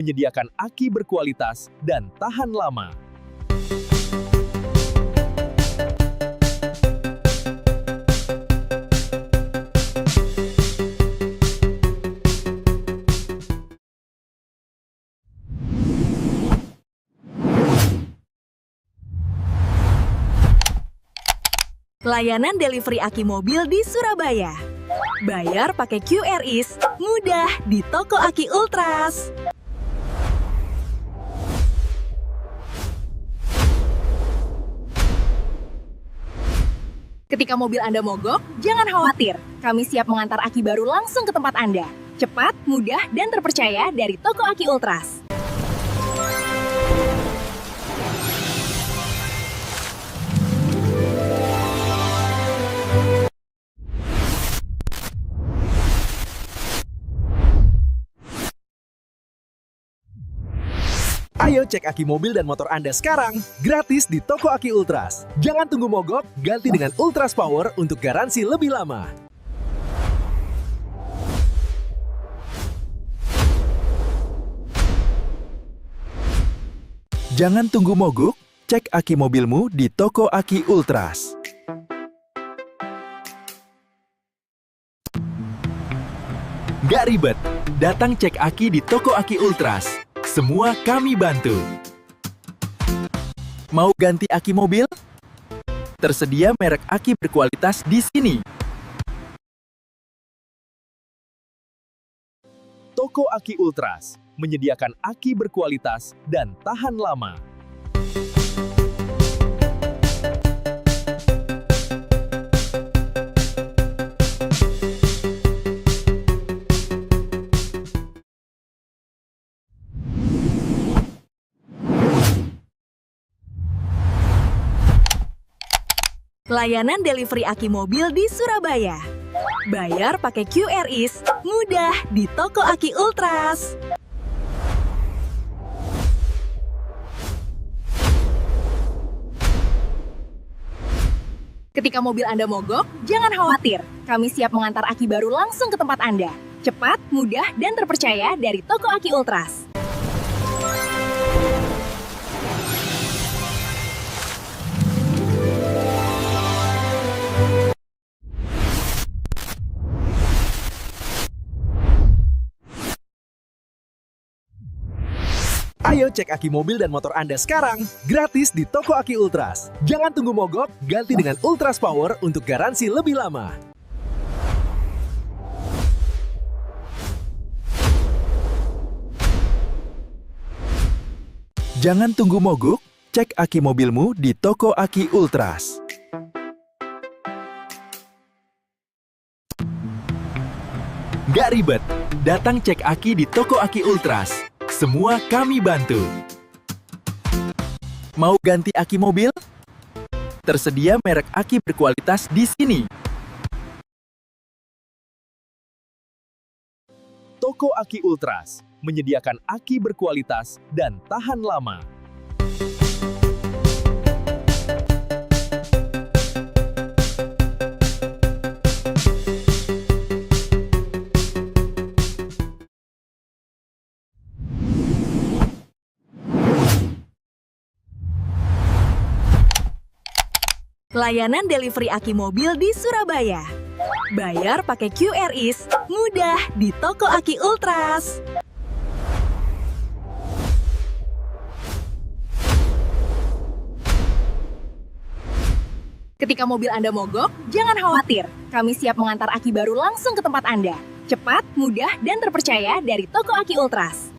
menyediakan aki berkualitas dan tahan lama. Layanan delivery aki mobil di Surabaya. Bayar pakai QRIS, mudah di toko Aki Ultras. Ketika mobil Anda mogok, jangan khawatir. Kami siap mengantar aki baru langsung ke tempat Anda. Cepat, mudah, dan terpercaya dari toko Aki Ultras. Ayo cek aki mobil dan motor Anda sekarang, gratis di toko Aki Ultras. Jangan tunggu mogok, ganti dengan Ultras Power untuk garansi lebih lama. Jangan tunggu mogok, cek aki mobilmu di toko Aki Ultras. Nggak ribet, datang cek aki di toko Aki Ultras. Semua kami bantu. Mau ganti aki mobil? Tersedia merek aki berkualitas di sini. Toko Aki Ultras menyediakan aki berkualitas dan tahan lama. Layanan delivery aki mobil di Surabaya. Bayar pakai QRIS, mudah di toko Aki Ultras. Ketika mobil Anda mogok, jangan khawatir. Kami siap mengantar aki baru langsung ke tempat Anda. Cepat, mudah, dan terpercaya dari toko Aki Ultras. Ayo cek aki mobil dan motor Anda sekarang, gratis di toko Aki Ultras. Jangan tunggu mogok, ganti dengan Ultras Power untuk garansi lebih lama. Jangan tunggu mogok, cek aki mobilmu di toko Aki Ultras. Nggak ribet, datang cek aki di toko Aki Ultras. Semua kami bantu. Mau ganti aki mobil? Tersedia merek aki berkualitas di sini. Toko Aki Ultras menyediakan aki berkualitas dan tahan lama. Layanan delivery aki mobil di Surabaya. Bayar pakai QRIS, mudah di toko Aki Ultras. Ketika mobil Anda mogok, jangan khawatir. Kami siap mengantar aki baru langsung ke tempat Anda. Cepat, mudah, dan terpercaya dari toko Aki Ultras.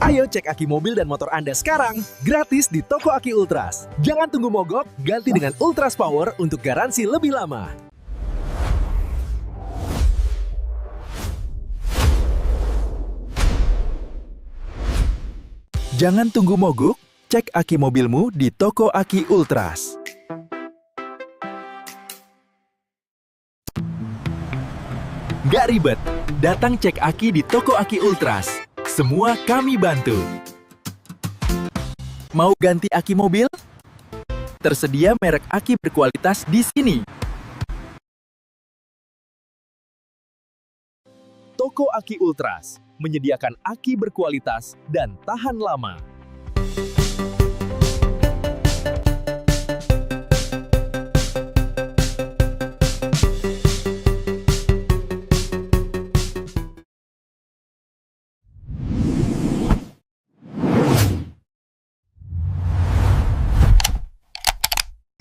Ayo cek aki mobil dan motor Anda sekarang, gratis di toko Aki Ultras. Jangan tunggu mogok, ganti dengan Ultras Power untuk garansi lebih lama. Jangan tunggu mogok, cek aki mobilmu di toko Aki Ultras. Nggak ribet, datang cek aki di toko Aki Ultras. semua kami bantu. Mau ganti aki mobil? Tersedia merek aki berkualitas di sini. Toko Aki Ultras menyediakan aki berkualitas dan tahan lama.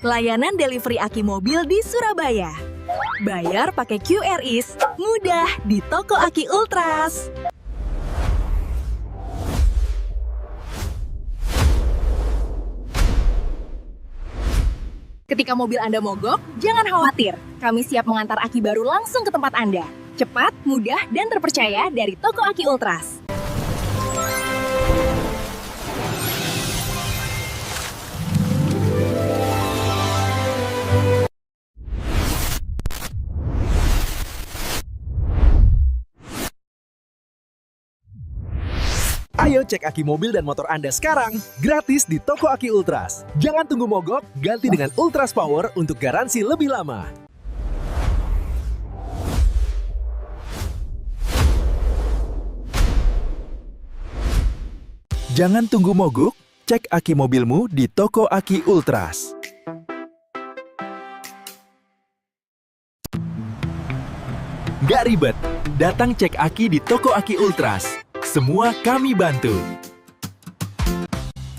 Layanan delivery aki mobil di Surabaya. Bayar pakai QRIS, mudah di Toko Aki Ultras. Ketika mobil Anda mogok, jangan khawatir. Kami siap mengantar aki baru langsung ke tempat Anda. Cepat, mudah, dan terpercaya dari Toko Aki Ultras. Ayo cek aki mobil dan motor Anda sekarang, gratis di Toko Aki Ultras. Jangan tunggu mogok, ganti dengan Ultras Power untuk garansi lebih lama. Jangan tunggu mogok, cek aki mobilmu di Toko Aki Ultras. Nggak ribet, datang cek aki di Toko Aki Ultras. Semua kami bantu.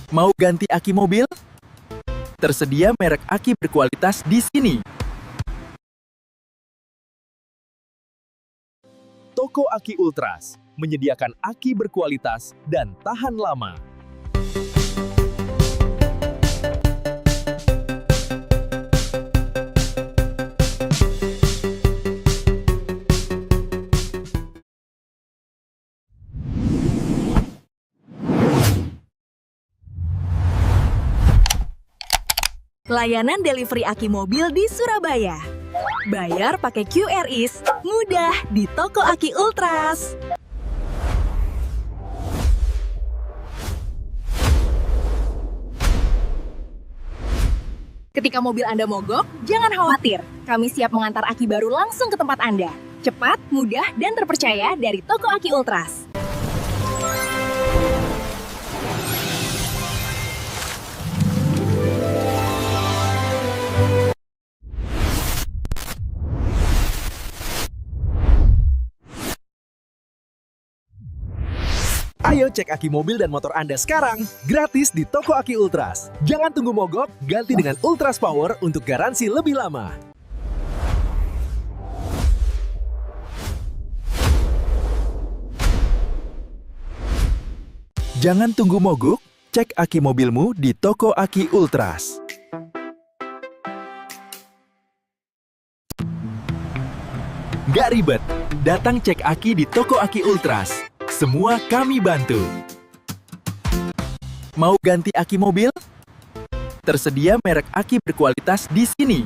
Mau ganti aki mobil? Tersedia merek aki berkualitas di sini. Toko Aki Ultras menyediakan aki berkualitas dan tahan lama. Layanan delivery aki mobil di Surabaya. Bayar pakai QRIS, mudah di Toko Aki Ultras. Ketika mobil Anda mogok, jangan khawatir. Kami siap mengantar aki baru langsung ke tempat Anda. Cepat, mudah, dan terpercaya dari Toko Aki Ultras. Ayo cek aki mobil dan motor Anda sekarang, gratis di Toko Aki Ultras. Jangan tunggu mogok, ganti dengan Ultras Power untuk garansi lebih lama. Jangan tunggu mogok, cek aki mobilmu di Toko Aki Ultras. Nggak ribet, datang cek aki di Toko Aki Ultras. Semua kami bantu. Mau ganti aki mobil? Tersedia merek aki berkualitas di sini.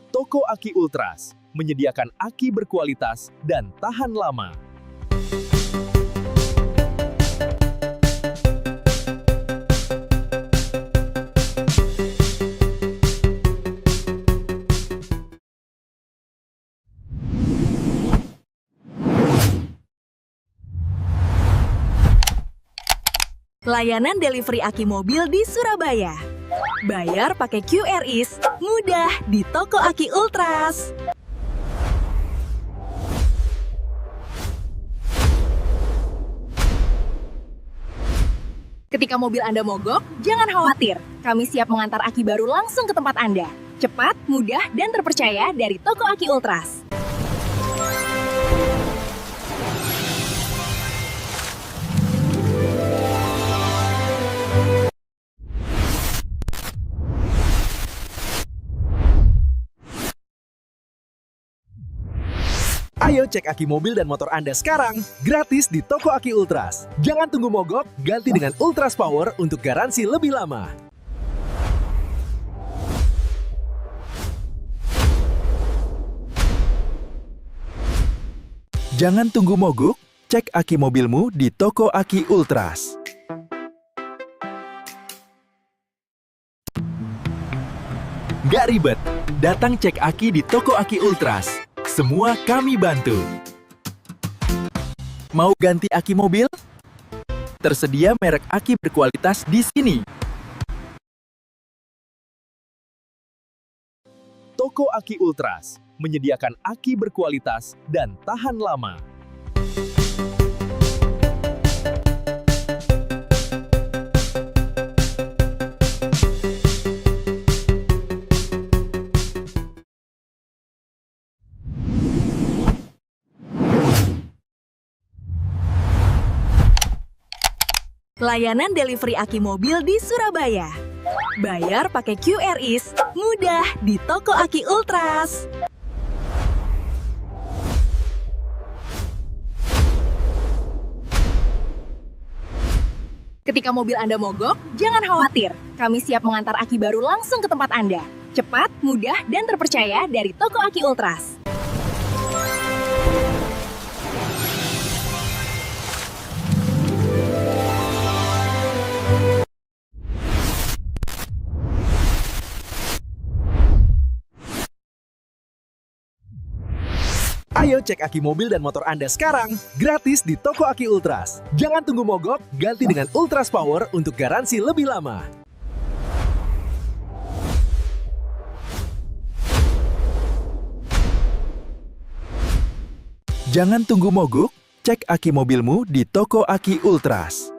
Toko Aki Ultras menyediakan aki berkualitas dan tahan lama. Layanan delivery aki mobil di Surabaya. Bayar pakai QRIS, mudah di Toko Aki Ultras. Ketika mobil Anda mogok, jangan khawatir. Kami siap mengantar aki baru langsung ke tempat Anda. Cepat, mudah, dan terpercaya dari Toko Aki Ultras. Ayo cek aki mobil dan motor Anda sekarang, gratis di Toko Aki Ultras. Jangan tunggu mogok, ganti dengan Ultras Power untuk garansi lebih lama. Jangan tunggu mogok, cek aki mobilmu di toko Aki Ultras. Nggak ribet, datang cek aki di toko Aki Ultras. Semua kami bantu. Mau ganti aki mobil? Tersedia merek aki berkualitas di sini. Toko Aki Ultras menyediakan aki berkualitas dan tahan lama. Layanan delivery aki mobil di Surabaya. Bayar pakai QRIS, mudah di toko Aki Ultras. Ketika mobil Anda mogok, jangan khawatir. Kami siap mengantar aki baru langsung ke tempat Anda. Cepat, mudah, dan terpercaya dari toko Aki Ultras. Ayo cek aki mobil dan motor Anda sekarang, gratis di toko Aki Ultras. Jangan tunggu mogok, ganti dengan Ultras Power untuk garansi lebih lama. Jangan tunggu mogok, cek aki mobilmu di toko Aki Ultras.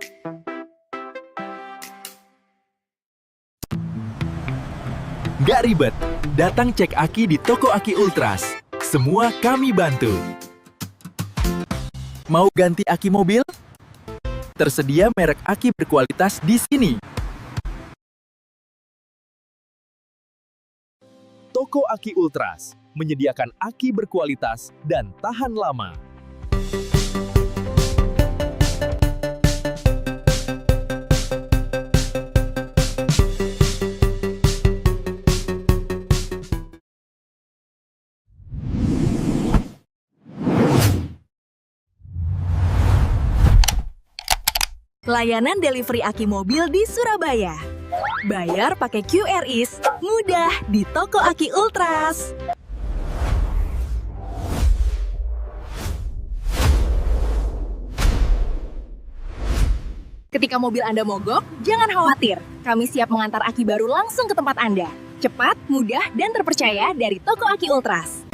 Nggak ribet, datang cek aki di toko Aki Ultras. Semua kami bantu. Mau ganti aki mobil? Tersedia merek aki berkualitas di sini. Toko Aki Ultras menyediakan aki berkualitas dan tahan lama. Layanan delivery aki mobil di Surabaya. Bayar pakai QRIS, mudah di toko Aki Ultras. Ketika mobil Anda mogok, jangan khawatir. Kami siap mengantar aki baru langsung ke tempat Anda. Cepat, mudah, dan terpercaya dari toko Aki Ultras.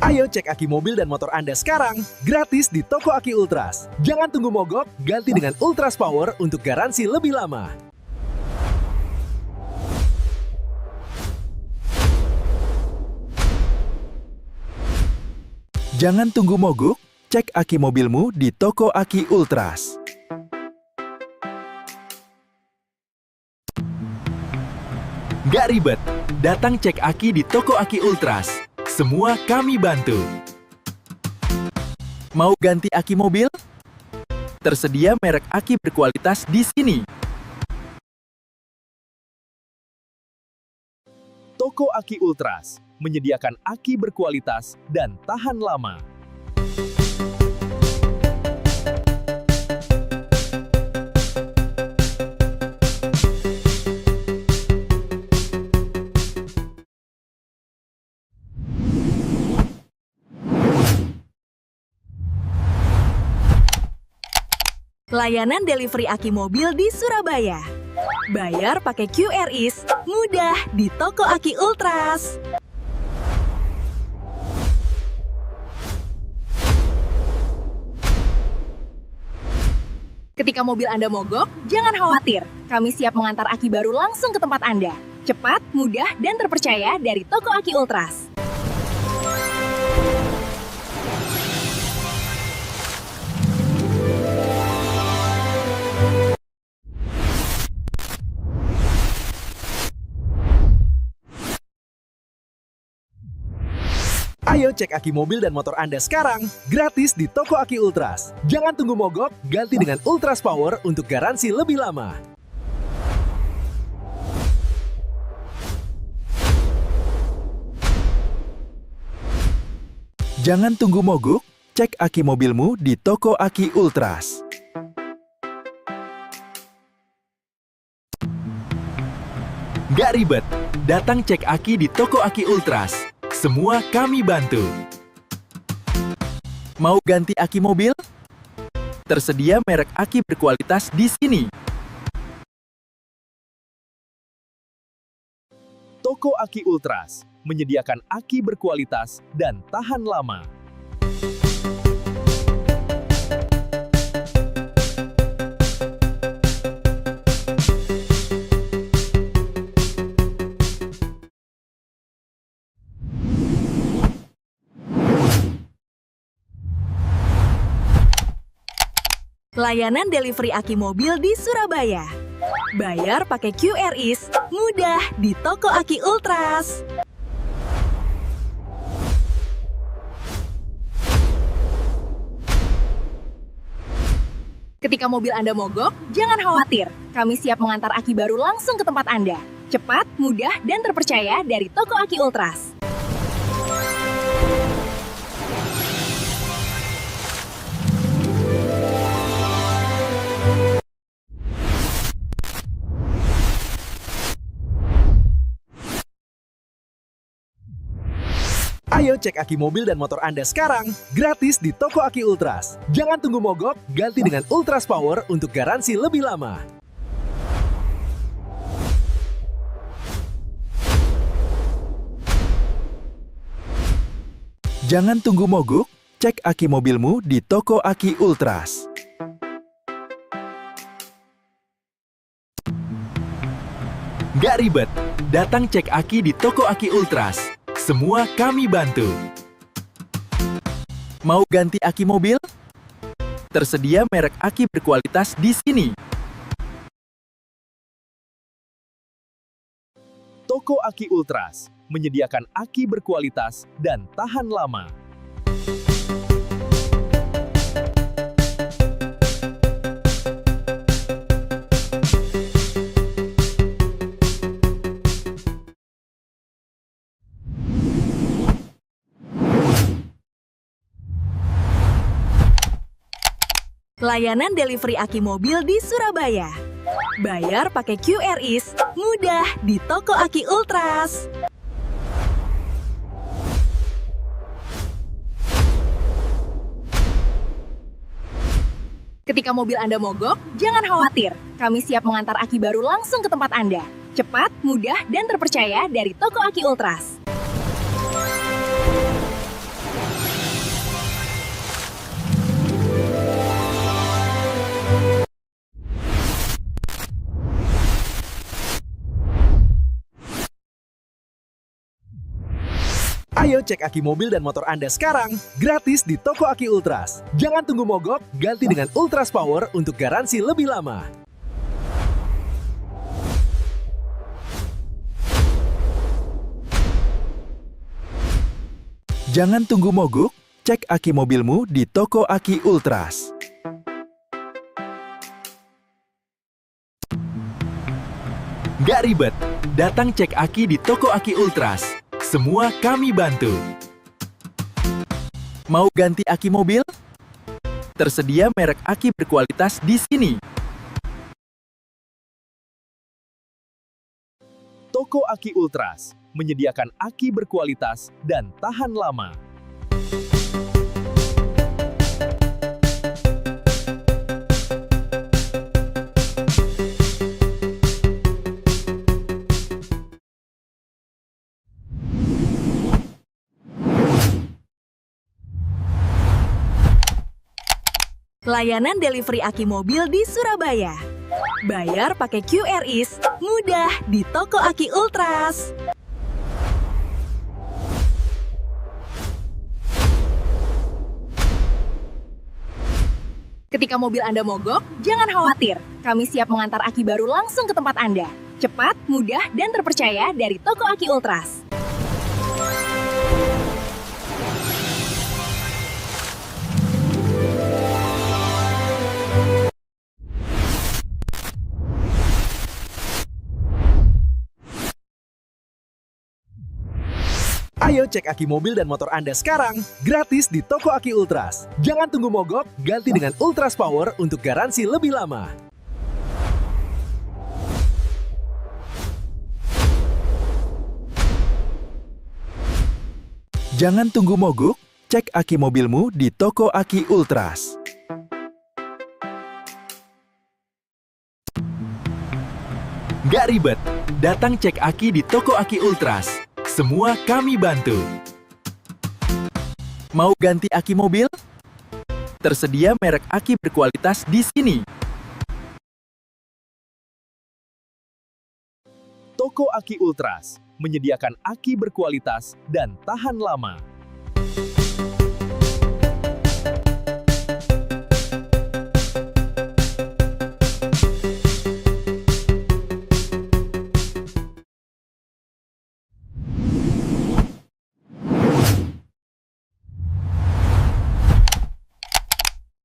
Ayo cek aki mobil dan motor Anda sekarang, gratis di toko Aki Ultras. Jangan tunggu mogok, ganti dengan Ultras Power untuk garansi lebih lama. Jangan tunggu mogok, cek aki mobilmu di toko Aki Ultras. Nggak ribet, datang cek aki di toko Aki Ultras. Semua kami bantu. Mau ganti aki mobil? Tersedia merek aki berkualitas di sini. Toko Aki Ultras menyediakan aki berkualitas dan tahan lama. Layanan delivery aki mobil di Surabaya. Bayar pakai QRIS, mudah di toko Aki Ultras. Ketika mobil Anda mogok, jangan khawatir. Kami siap mengantar aki baru langsung ke tempat Anda. Cepat, mudah, dan terpercaya dari toko Aki Ultras. Ayo cek aki mobil dan motor Anda sekarang, gratis di Toko Aki Ultras. Jangan tunggu mogok, ganti dengan Ultras Power untuk garansi lebih lama. Jangan tunggu mogok, cek aki mobilmu di Toko Aki Ultras. Gak ribet, datang cek aki di Toko Aki Ultras. Semua kami bantu. Mau ganti aki mobil? Tersedia merek aki berkualitas di sini. Toko Aki Ultras menyediakan aki berkualitas dan tahan lama. Layanan delivery aki mobil di Surabaya. Bayar pakai QRIS, mudah di Toko Aki Ultras. Ketika mobil Anda mogok, jangan khawatir. Kami siap mengantar aki baru langsung ke tempat Anda. Cepat, mudah, dan terpercaya dari Toko Aki Ultras. Ayo cek aki mobil dan motor Anda sekarang, gratis di Toko Aki Ultras. Jangan tunggu mogok, ganti dengan Ultras Power untuk garansi lebih lama. Jangan tunggu mogok, cek aki mobilmu di Toko Aki Ultras. Gak ribet, datang cek aki di Toko Aki Ultras. Semua kami bantu. Mau ganti aki mobil? Tersedia merek aki berkualitas di sini. Toko Aki Ultras menyediakan aki berkualitas dan tahan lama. Layanan delivery aki mobil di Surabaya. Bayar pakai QRIS, mudah di Toko Aki Ultras. Ketika mobil Anda mogok, jangan khawatir. Kami siap mengantar aki baru langsung ke tempat Anda. Cepat, mudah, dan terpercaya dari Toko Aki Ultras. Ayo cek aki mobil dan motor Anda sekarang, gratis di Toko Aki Ultras. Jangan tunggu mogok, ganti dengan Ultras Power untuk garansi lebih lama. Jangan tunggu mogok, cek aki mobilmu di Toko Aki Ultras. Gak ribet, datang cek aki di Toko Aki Ultras. Semua kami bantu. Mau ganti aki mobil? Tersedia merek aki berkualitas di sini. Toko Aki Ultras menyediakan aki berkualitas dan tahan lama. Layanan delivery aki mobil di Surabaya. Bayar pakai QRIS, mudah di Toko Aki Ultras. Ketika mobil Anda mogok, jangan khawatir. Kami siap mengantar aki baru langsung ke tempat Anda. Cepat, mudah, dan terpercaya dari Toko Aki Ultras. Ayo cek aki mobil dan motor Anda sekarang, gratis di Toko Aki Ultras. Jangan tunggu mogok, ganti dengan Ultras Power untuk garansi lebih lama. Jangan tunggu mogok, cek aki mobilmu di Toko Aki Ultras. Nggak ribet, datang cek aki di Toko Aki Ultras. Semua kami bantu. Mau ganti aki mobil? Tersedia merek aki berkualitas di sini. Toko Aki Ultras menyediakan aki berkualitas dan tahan lama.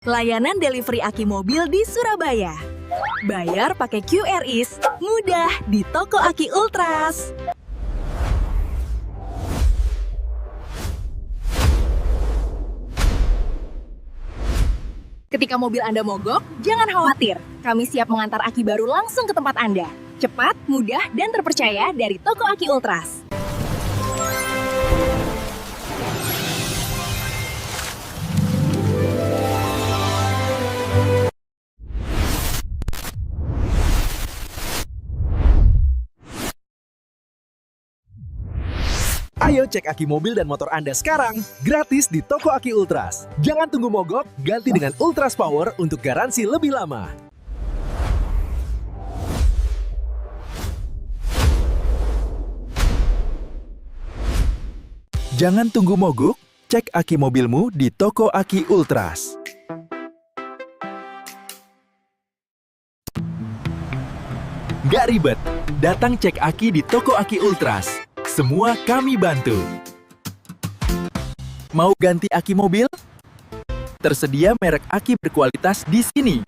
Layanan delivery aki mobil di Surabaya. Bayar pakai QRIS, mudah di Toko Aki Ultras. Ketika mobil Anda mogok, jangan khawatir. Kami siap mengantar aki baru langsung ke tempat Anda. Cepat, mudah, dan terpercaya dari Toko Aki Ultras. Ayo cek aki mobil dan motor Anda sekarang, gratis di Toko Aki Ultras. Jangan tunggu mogok, ganti dengan Ultras Power untuk garansi lebih lama. Jangan tunggu mogok, cek aki mobilmu di Toko Aki Ultras. Nggak ribet, datang cek aki di Toko Aki Ultras. Semua kami bantu. Mau ganti aki mobil? Tersedia merek aki berkualitas di sini.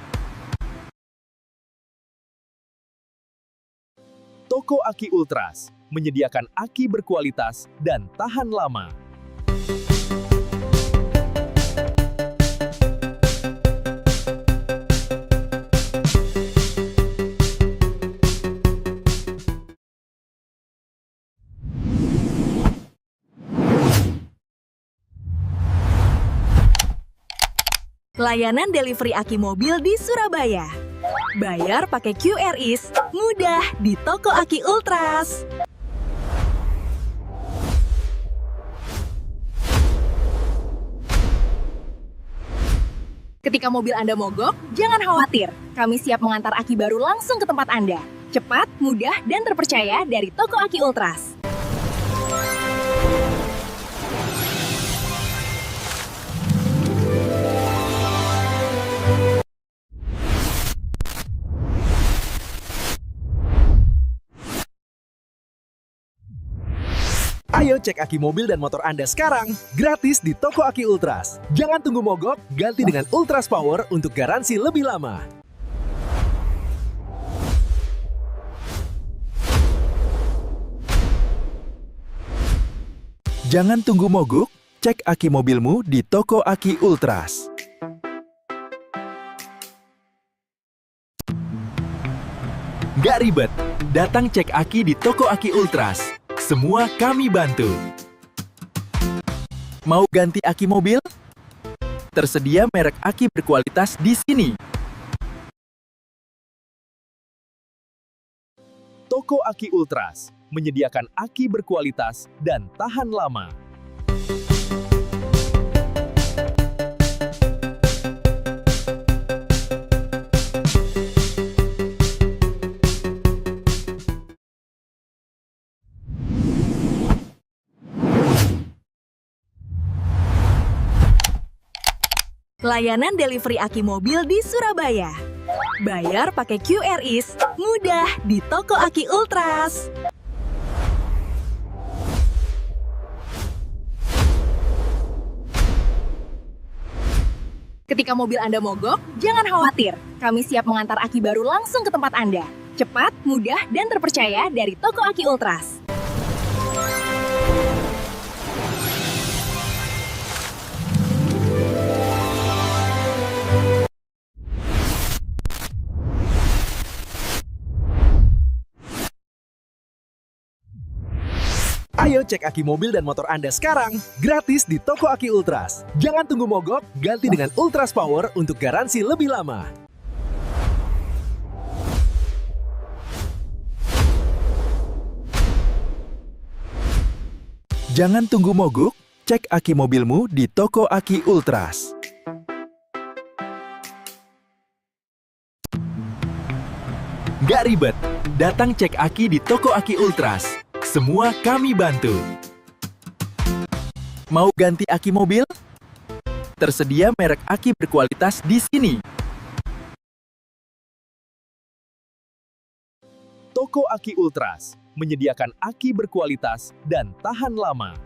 Toko Aki Ultras menyediakan aki berkualitas dan tahan lama. Layanan delivery aki mobil di Surabaya. Bayar pakai QRIS, mudah di Toko Aki Ultras. Ketika mobil Anda mogok, jangan khawatir. Kami siap mengantar aki baru langsung ke tempat Anda. Cepat, mudah, dan terpercaya dari Toko Aki Ultras. Ayo cek aki mobil dan motor Anda sekarang, gratis di Toko Aki Ultras. Jangan tunggu mogok, ganti dengan Ultras Power untuk garansi lebih lama. Jangan tunggu mogok, cek aki mobilmu di Toko Aki Ultras. Nggak ribet, datang cek aki di Toko Aki Ultras. Semua kami bantu. Mau ganti aki mobil? Tersedia merek aki berkualitas di sini. Toko Aki Ultras menyediakan aki berkualitas dan tahan lama. Layanan delivery aki mobil di Surabaya. Bayar pakai QRIS, mudah di Toko Aki Ultras. Ketika mobil Anda mogok, jangan khawatir. Kami siap mengantar aki baru langsung ke tempat Anda. Cepat, mudah, dan terpercaya dari Toko Aki Ultras. Ayo cek aki mobil dan motor Anda sekarang, gratis di toko Aki Ultras. Jangan tunggu mogok, ganti dengan Ultras Power untuk garansi lebih lama. Jangan tunggu mogok, cek aki mobilmu di toko Aki Ultras. Gak ribet, datang cek aki di toko Aki Ultras. Semua kami bantu. Mau ganti aki mobil? Tersedia merek aki berkualitas di sini. Toko Aki Ultras menyediakan aki berkualitas dan tahan lama.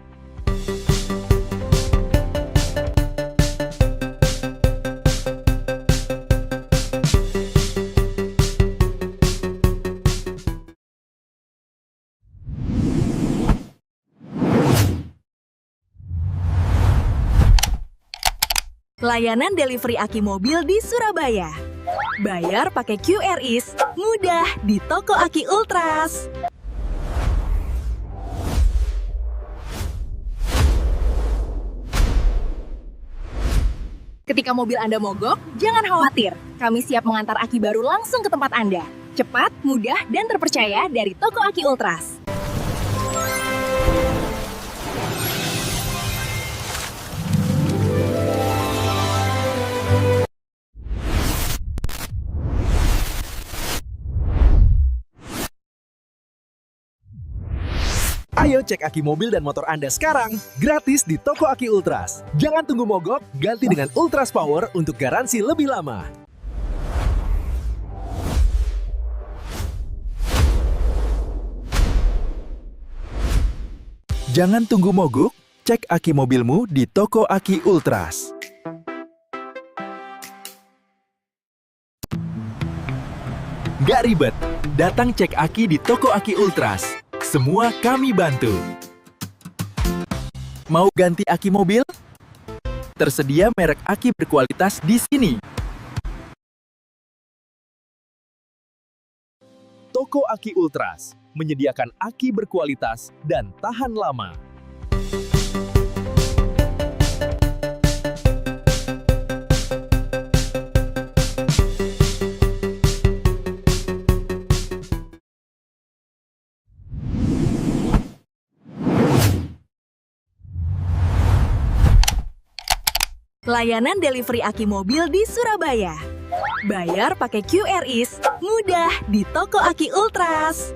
Layanan delivery aki mobil di Surabaya. Bayar pakai QRIS, mudah di toko Aki Ultras. Ketika mobil Anda mogok, jangan khawatir. Kami siap mengantar aki baru langsung ke tempat Anda. Cepat, mudah, dan terpercaya dari toko Aki Ultras. Ayo cek aki mobil dan motor Anda sekarang, gratis di toko Aki Ultras. Jangan tunggu mogok, ganti dengan Ultras Power untuk garansi lebih lama. Jangan tunggu mogok, cek aki mobilmu di toko Aki Ultras. Gak ribet, datang cek aki di toko Aki Ultras. Semua kami bantu. Mau ganti aki mobil? Tersedia merek aki berkualitas di sini. Toko Aki Ultras menyediakan aki berkualitas dan tahan lama. Layanan delivery aki mobil di Surabaya. Bayar pakai QRIS, mudah di toko Aki Ultras.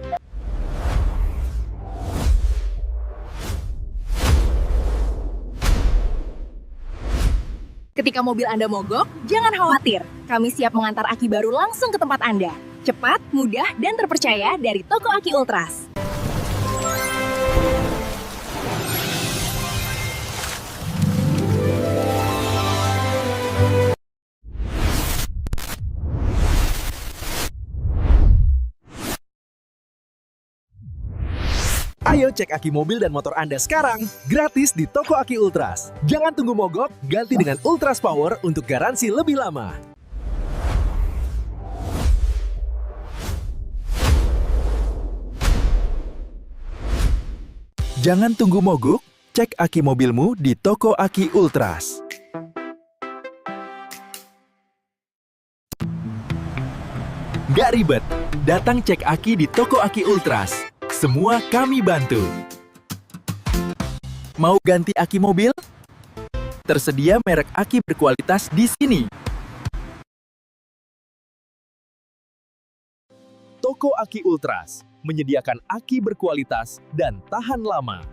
Ketika mobil Anda mogok, jangan khawatir. Kami siap mengantar aki baru langsung ke tempat Anda. Cepat, mudah, dan terpercaya dari toko Aki Ultras. Ayo cek aki mobil dan motor Anda sekarang, gratis di toko Aki Ultras. Jangan tunggu mogok, ganti dengan Ultras Power untuk garansi lebih lama. Jangan tunggu mogok, cek aki mobilmu di toko Aki Ultras. Gak ribet, datang cek aki di toko Aki Ultras. Semua kami bantu. Mau ganti aki mobil? Tersedia merek aki berkualitas di sini. Toko Aki Ultras menyediakan aki berkualitas dan tahan lama.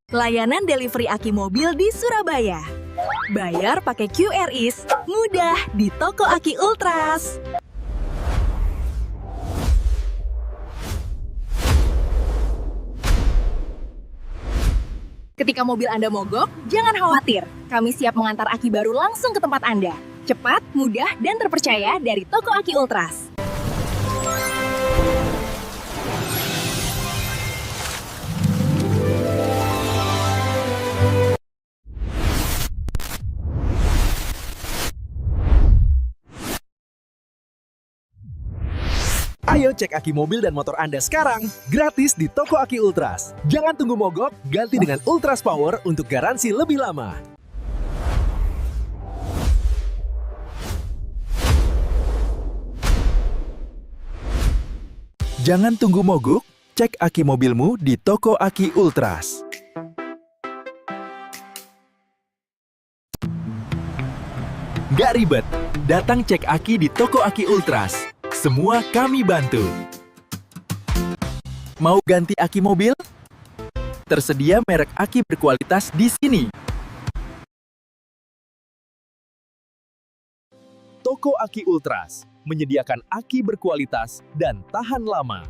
Layanan delivery aki mobil di Surabaya. Bayar pakai QRIS, mudah di toko Aki Ultras. Ketika mobil Anda mogok, jangan khawatir. Kami siap mengantar aki baru langsung ke tempat Anda. Cepat, mudah, dan terpercaya dari toko Aki Ultras. Ayo cek aki mobil dan motor Anda sekarang, gratis di Toko Aki Ultras. Jangan tunggu mogok, ganti dengan Ultras Power untuk garansi lebih lama. Jangan tunggu mogok, cek aki mobilmu di Toko Aki Ultras. Gak ribet, datang cek aki di Toko Aki Ultras. Semua kami bantu. Mau ganti aki mobil? Tersedia merek aki berkualitas di sini. Toko Aki Ultras menyediakan aki berkualitas dan tahan lama.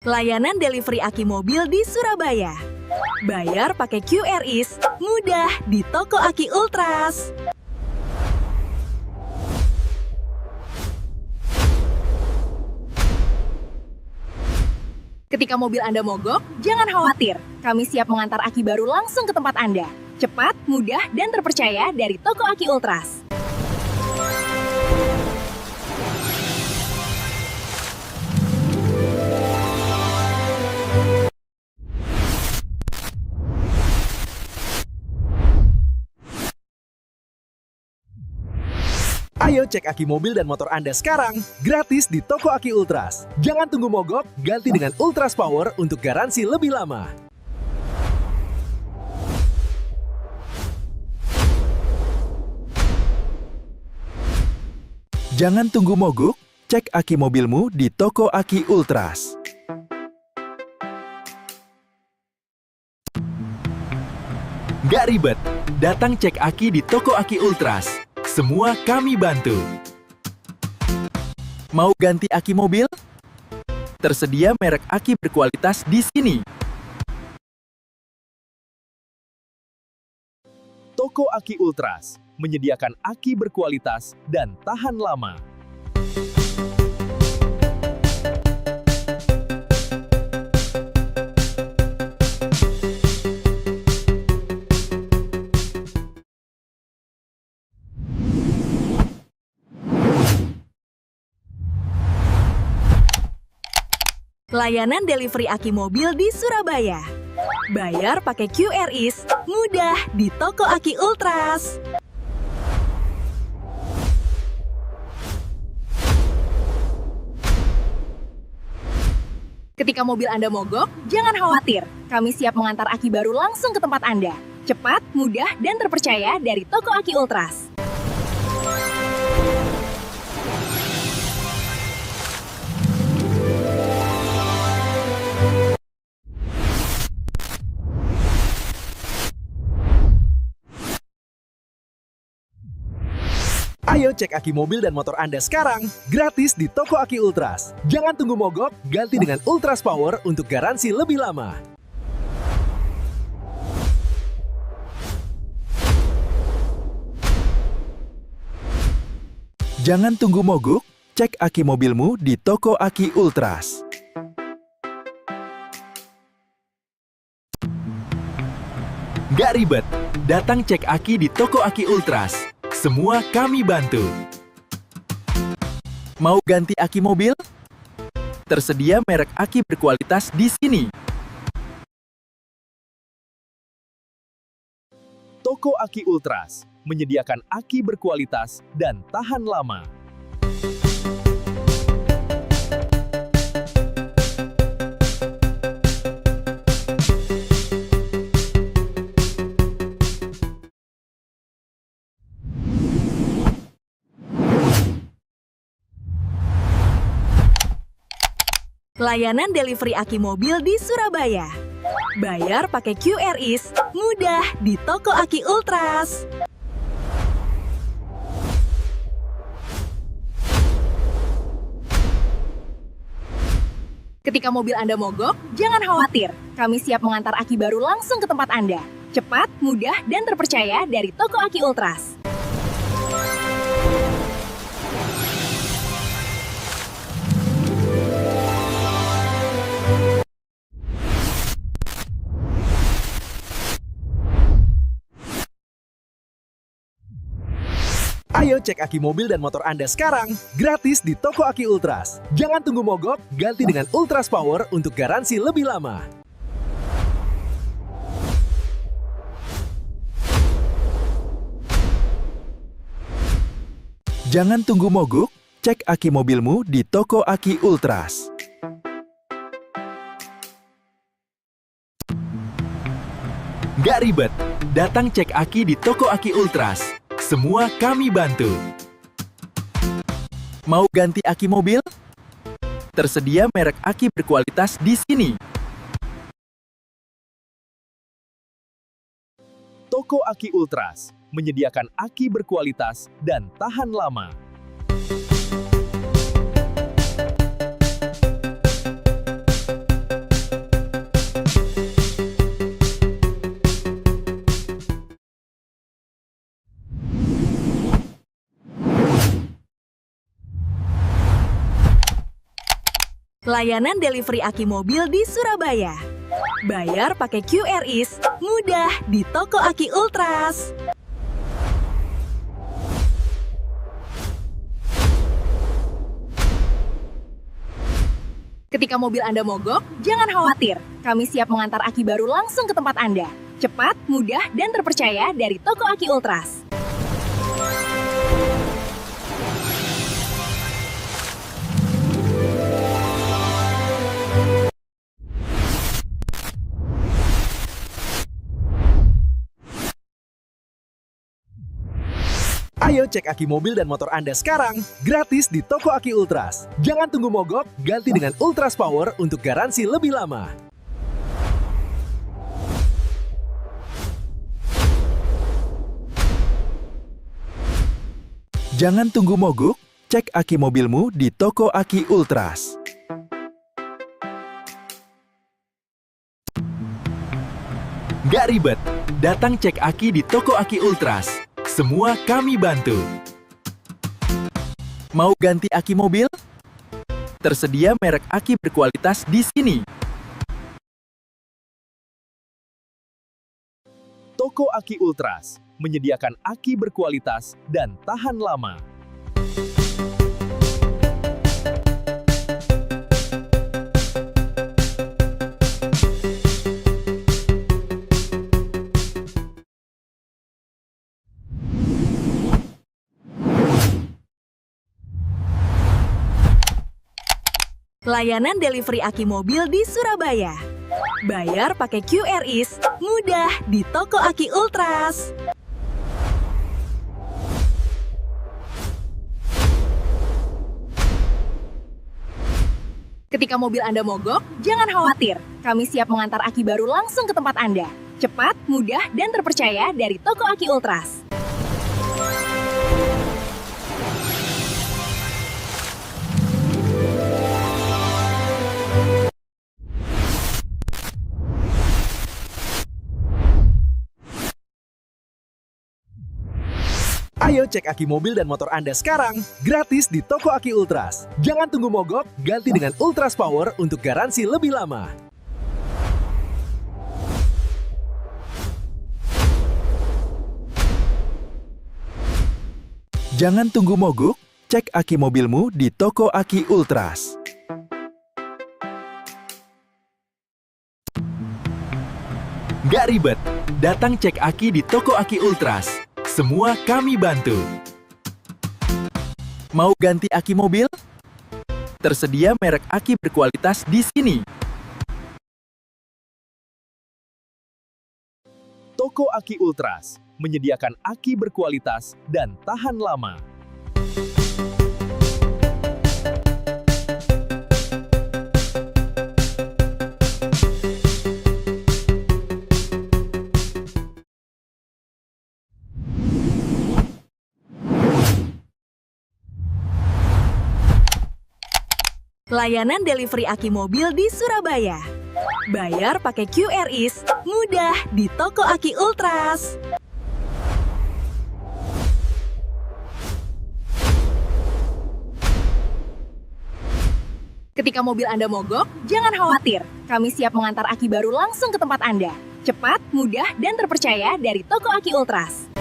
Layanan delivery aki mobil di Surabaya. Bayar pakai QRIS, mudah di Toko Aki Ultras. Ketika mobil Anda mogok, jangan khawatir. Kami siap mengantar aki baru langsung ke tempat Anda. Cepat, mudah, dan terpercaya dari Toko Aki Ultras. Ayo cek aki mobil dan motor Anda sekarang, gratis di Toko Aki Ultras. Jangan tunggu mogok, ganti dengan Ultras Power untuk garansi lebih lama. Jangan tunggu mogok, cek aki mobilmu di Toko Aki Ultras. Gak ribet, datang cek aki di Toko Aki Ultras. Semua kami bantu. Mau ganti aki mobil? Tersedia merek aki berkualitas di sini. Toko Aki Ultras menyediakan aki berkualitas dan tahan lama. Layanan delivery aki mobil di Surabaya. Bayar pakai QRIS, mudah di Toko Aki Ultras. Ketika mobil Anda mogok, jangan khawatir. Kami siap mengantar aki baru langsung ke tempat Anda. Cepat, mudah, dan terpercaya dari Toko Aki Ultras. Ayo cek aki mobil dan motor Anda sekarang, gratis di Toko Aki Ultras. Jangan tunggu mogok, ganti dengan Ultras Power untuk garansi lebih lama. Jangan tunggu mogok, cek aki mobilmu di Toko Aki Ultras. Gak ribet, datang cek aki di Toko Aki Ultras. Semua kami bantu. Mau ganti aki mobil? Tersedia merek aki berkualitas di sini. Toko Aki Ultras menyediakan aki berkualitas dan tahan lama. Layanan delivery aki mobil di Surabaya. Bayar pakai QRIS, mudah di Toko Aki Ultras. Ketika mobil Anda mogok, jangan khawatir. Kami siap mengantar aki baru langsung ke tempat Anda. Cepat, mudah, dan terpercaya dari Toko Aki Ultras. Ayo cek aki mobil dan motor Anda sekarang, gratis di Toko Aki Ultras. Jangan tunggu mogok, ganti dengan Ultras Power untuk garansi lebih lama. Jangan tunggu mogok, cek aki mobilmu di Toko Aki Ultras. Nggak ribet, datang cek aki di Toko Aki Ultras. Semua kami bantu. Mau ganti aki mobil? Tersedia merek aki berkualitas di sini. Toko Aki Ultras menyediakan aki berkualitas dan tahan lama. Layanan delivery aki mobil di Surabaya. Bayar pakai QRIS, mudah di Toko Aki Ultras. Ketika mobil Anda mogok, jangan khawatir. Kami siap mengantar aki baru langsung ke tempat Anda. Cepat, mudah, dan terpercaya dari Toko Aki Ultras. Ayo cek aki mobil dan motor Anda sekarang, gratis di Toko Aki Ultras. Jangan tunggu mogok, ganti dengan Ultras Power untuk garansi lebih lama. Jangan tunggu mogok, cek aki mobilmu di Toko Aki Ultras. Nggak ribet, datang cek aki di Toko Aki Ultras. Semua kami bantu. Mau ganti aki mobil? Tersedia merek aki berkualitas di sini. Toko Aki Ultras menyediakan aki berkualitas dan tahan lama. Layanan delivery aki mobil di Surabaya. Bayar pakai QRIS, mudah di Toko Aki Ultras. Ketika mobil Anda mogok, jangan khawatir. Kami siap mengantar aki baru langsung ke tempat Anda. Cepat, mudah, dan terpercaya dari Toko Aki Ultras. Ayo cek aki mobil dan motor Anda sekarang, gratis di Toko Aki Ultras. Jangan tunggu mogok, ganti dengan Ultras Power untuk garansi lebih lama. Jangan tunggu mogok, cek aki mobilmu di Toko Aki Ultras. Nggak ribet, datang cek aki di Toko Aki Ultras. Semua kami bantu. Mau ganti aki mobil? Tersedia merek aki berkualitas di sini. Toko Aki Ultras menyediakan aki berkualitas dan tahan lama. Layanan delivery aki mobil di Surabaya. Bayar pakai QRIS, mudah di Toko Aki Ultras. Ketika mobil Anda mogok, jangan khawatir. Kami siap mengantar aki baru langsung ke tempat Anda. Cepat, mudah, dan terpercaya dari Toko Aki Ultras.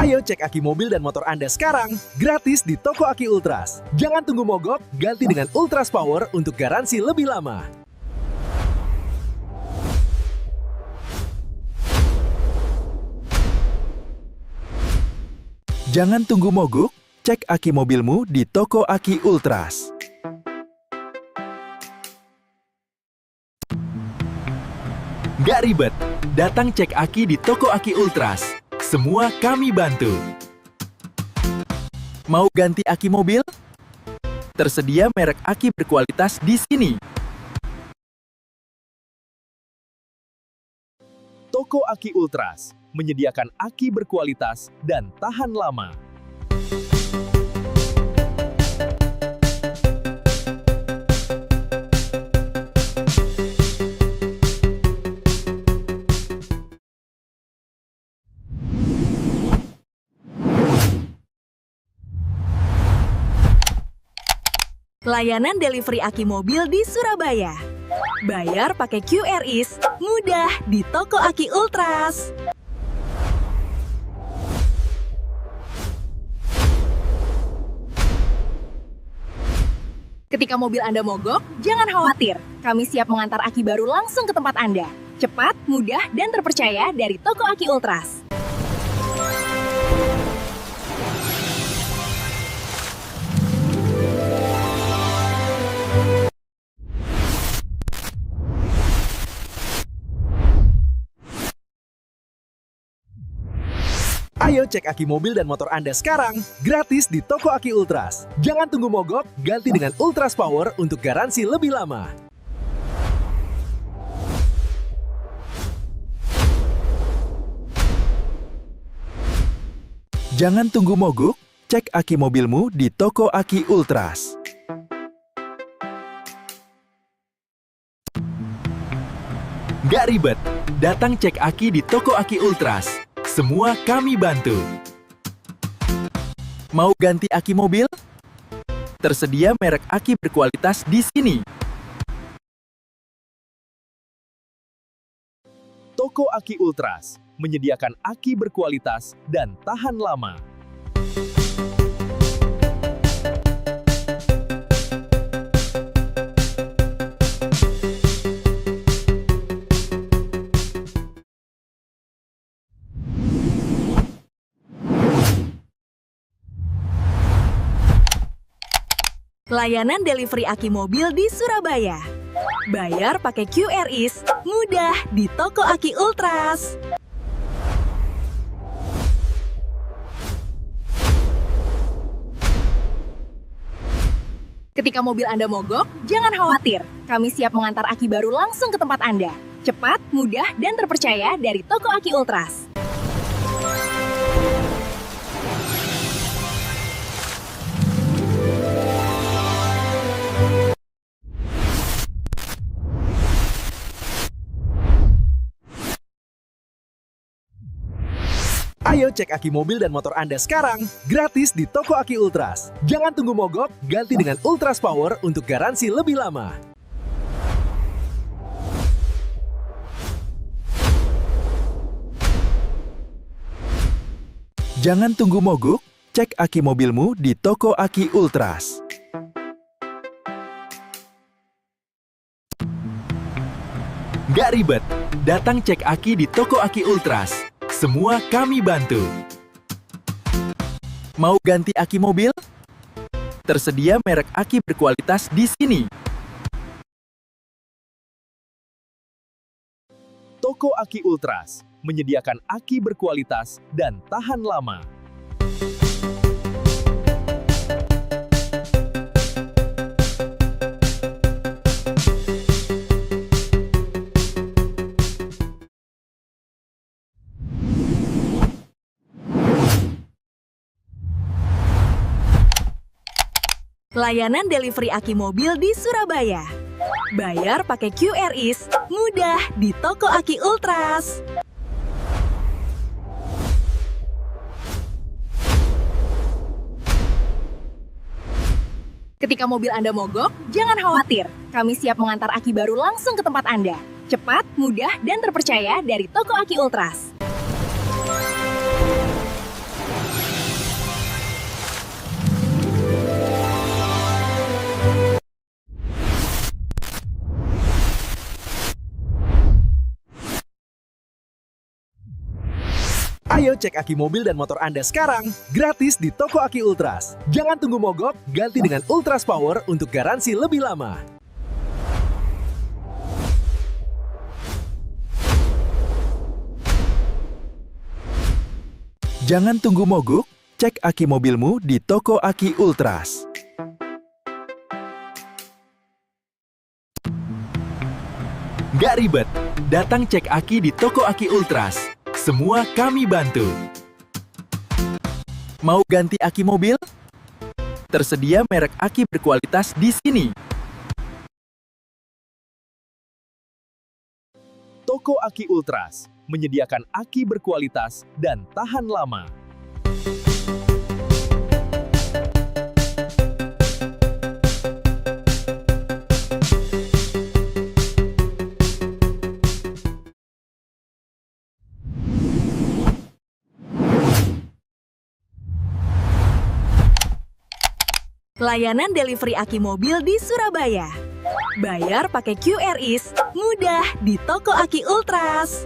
Ayo cek aki mobil dan motor Anda sekarang, gratis di toko Aki Ultras. Jangan tunggu mogok, ganti dengan Ultras Power untuk garansi lebih lama. Jangan tunggu mogok, cek aki mobilmu di toko Aki Ultras. Gak ribet, datang cek aki di toko Aki Ultras. Semua kami bantu. Mau ganti aki mobil? Tersedia merek aki berkualitas di sini. Toko Aki Ultras menyediakan aki berkualitas dan tahan lama. Layanan delivery aki mobil di Surabaya. Bayar pakai QRIS, mudah di toko Aki Ultras. Ketika mobil Anda mogok, jangan khawatir. Kami siap mengantar aki baru langsung ke tempat Anda. Cepat, mudah, dan terpercaya dari toko Aki Ultras. Ayo cek aki mobil dan motor Anda sekarang, gratis di toko Aki Ultras. Jangan tunggu mogok, ganti dengan Ultras Power untuk garansi lebih lama. Jangan tunggu mogok, cek aki mobilmu di toko Aki Ultras. Gak ribet, datang cek aki di toko Aki Ultras. Semua kami bantu. Mau ganti aki mobil? Tersedia merek aki berkualitas di sini. Toko Aki Ultras menyediakan aki berkualitas dan tahan lama. Layanan delivery aki mobil di Surabaya. Bayar pakai QRIS, mudah di toko Aki Ultras. Ketika mobil Anda mogok, jangan khawatir. Kami siap mengantar aki baru langsung ke tempat Anda. Cepat, mudah, dan terpercaya dari toko Aki Ultras. Ayo cek aki mobil dan motor Anda sekarang, gratis di toko Aki Ultras. Jangan tunggu mogok, ganti dengan Ultras Power untuk garansi lebih lama. Jangan tunggu mogok, cek aki mobilmu di toko Aki Ultras. Gak ribet, datang cek aki di toko Aki Ultras. Semua kami bantu. Mau ganti aki mobil? Tersedia merek aki berkualitas di sini. Toko Aki Ultras menyediakan aki berkualitas dan tahan lama. Layanan delivery aki mobil di Surabaya. Bayar pakai QRIS, mudah di toko Aki Ultras. Ketika mobil Anda mogok, jangan khawatir. Kami siap mengantar aki baru langsung ke tempat Anda. Cepat, mudah, dan terpercaya dari toko Aki Ultras. Ayo cek aki mobil dan motor Anda sekarang, gratis di Toko Aki Ultras. Jangan tunggu mogok, ganti dengan Ultras Power untuk garansi lebih lama. Jangan tunggu mogok, cek aki mobilmu di Toko Aki Ultras. Nggak ribet, datang cek aki di Toko Aki Ultras. Semua kami bantu. Mau ganti aki mobil? Tersedia merek aki berkualitas di sini. Toko Aki Ultras menyediakan aki berkualitas dan tahan lama. Layanan delivery aki mobil di Surabaya. Bayar pakai QRIS, mudah di Toko Aki Ultras.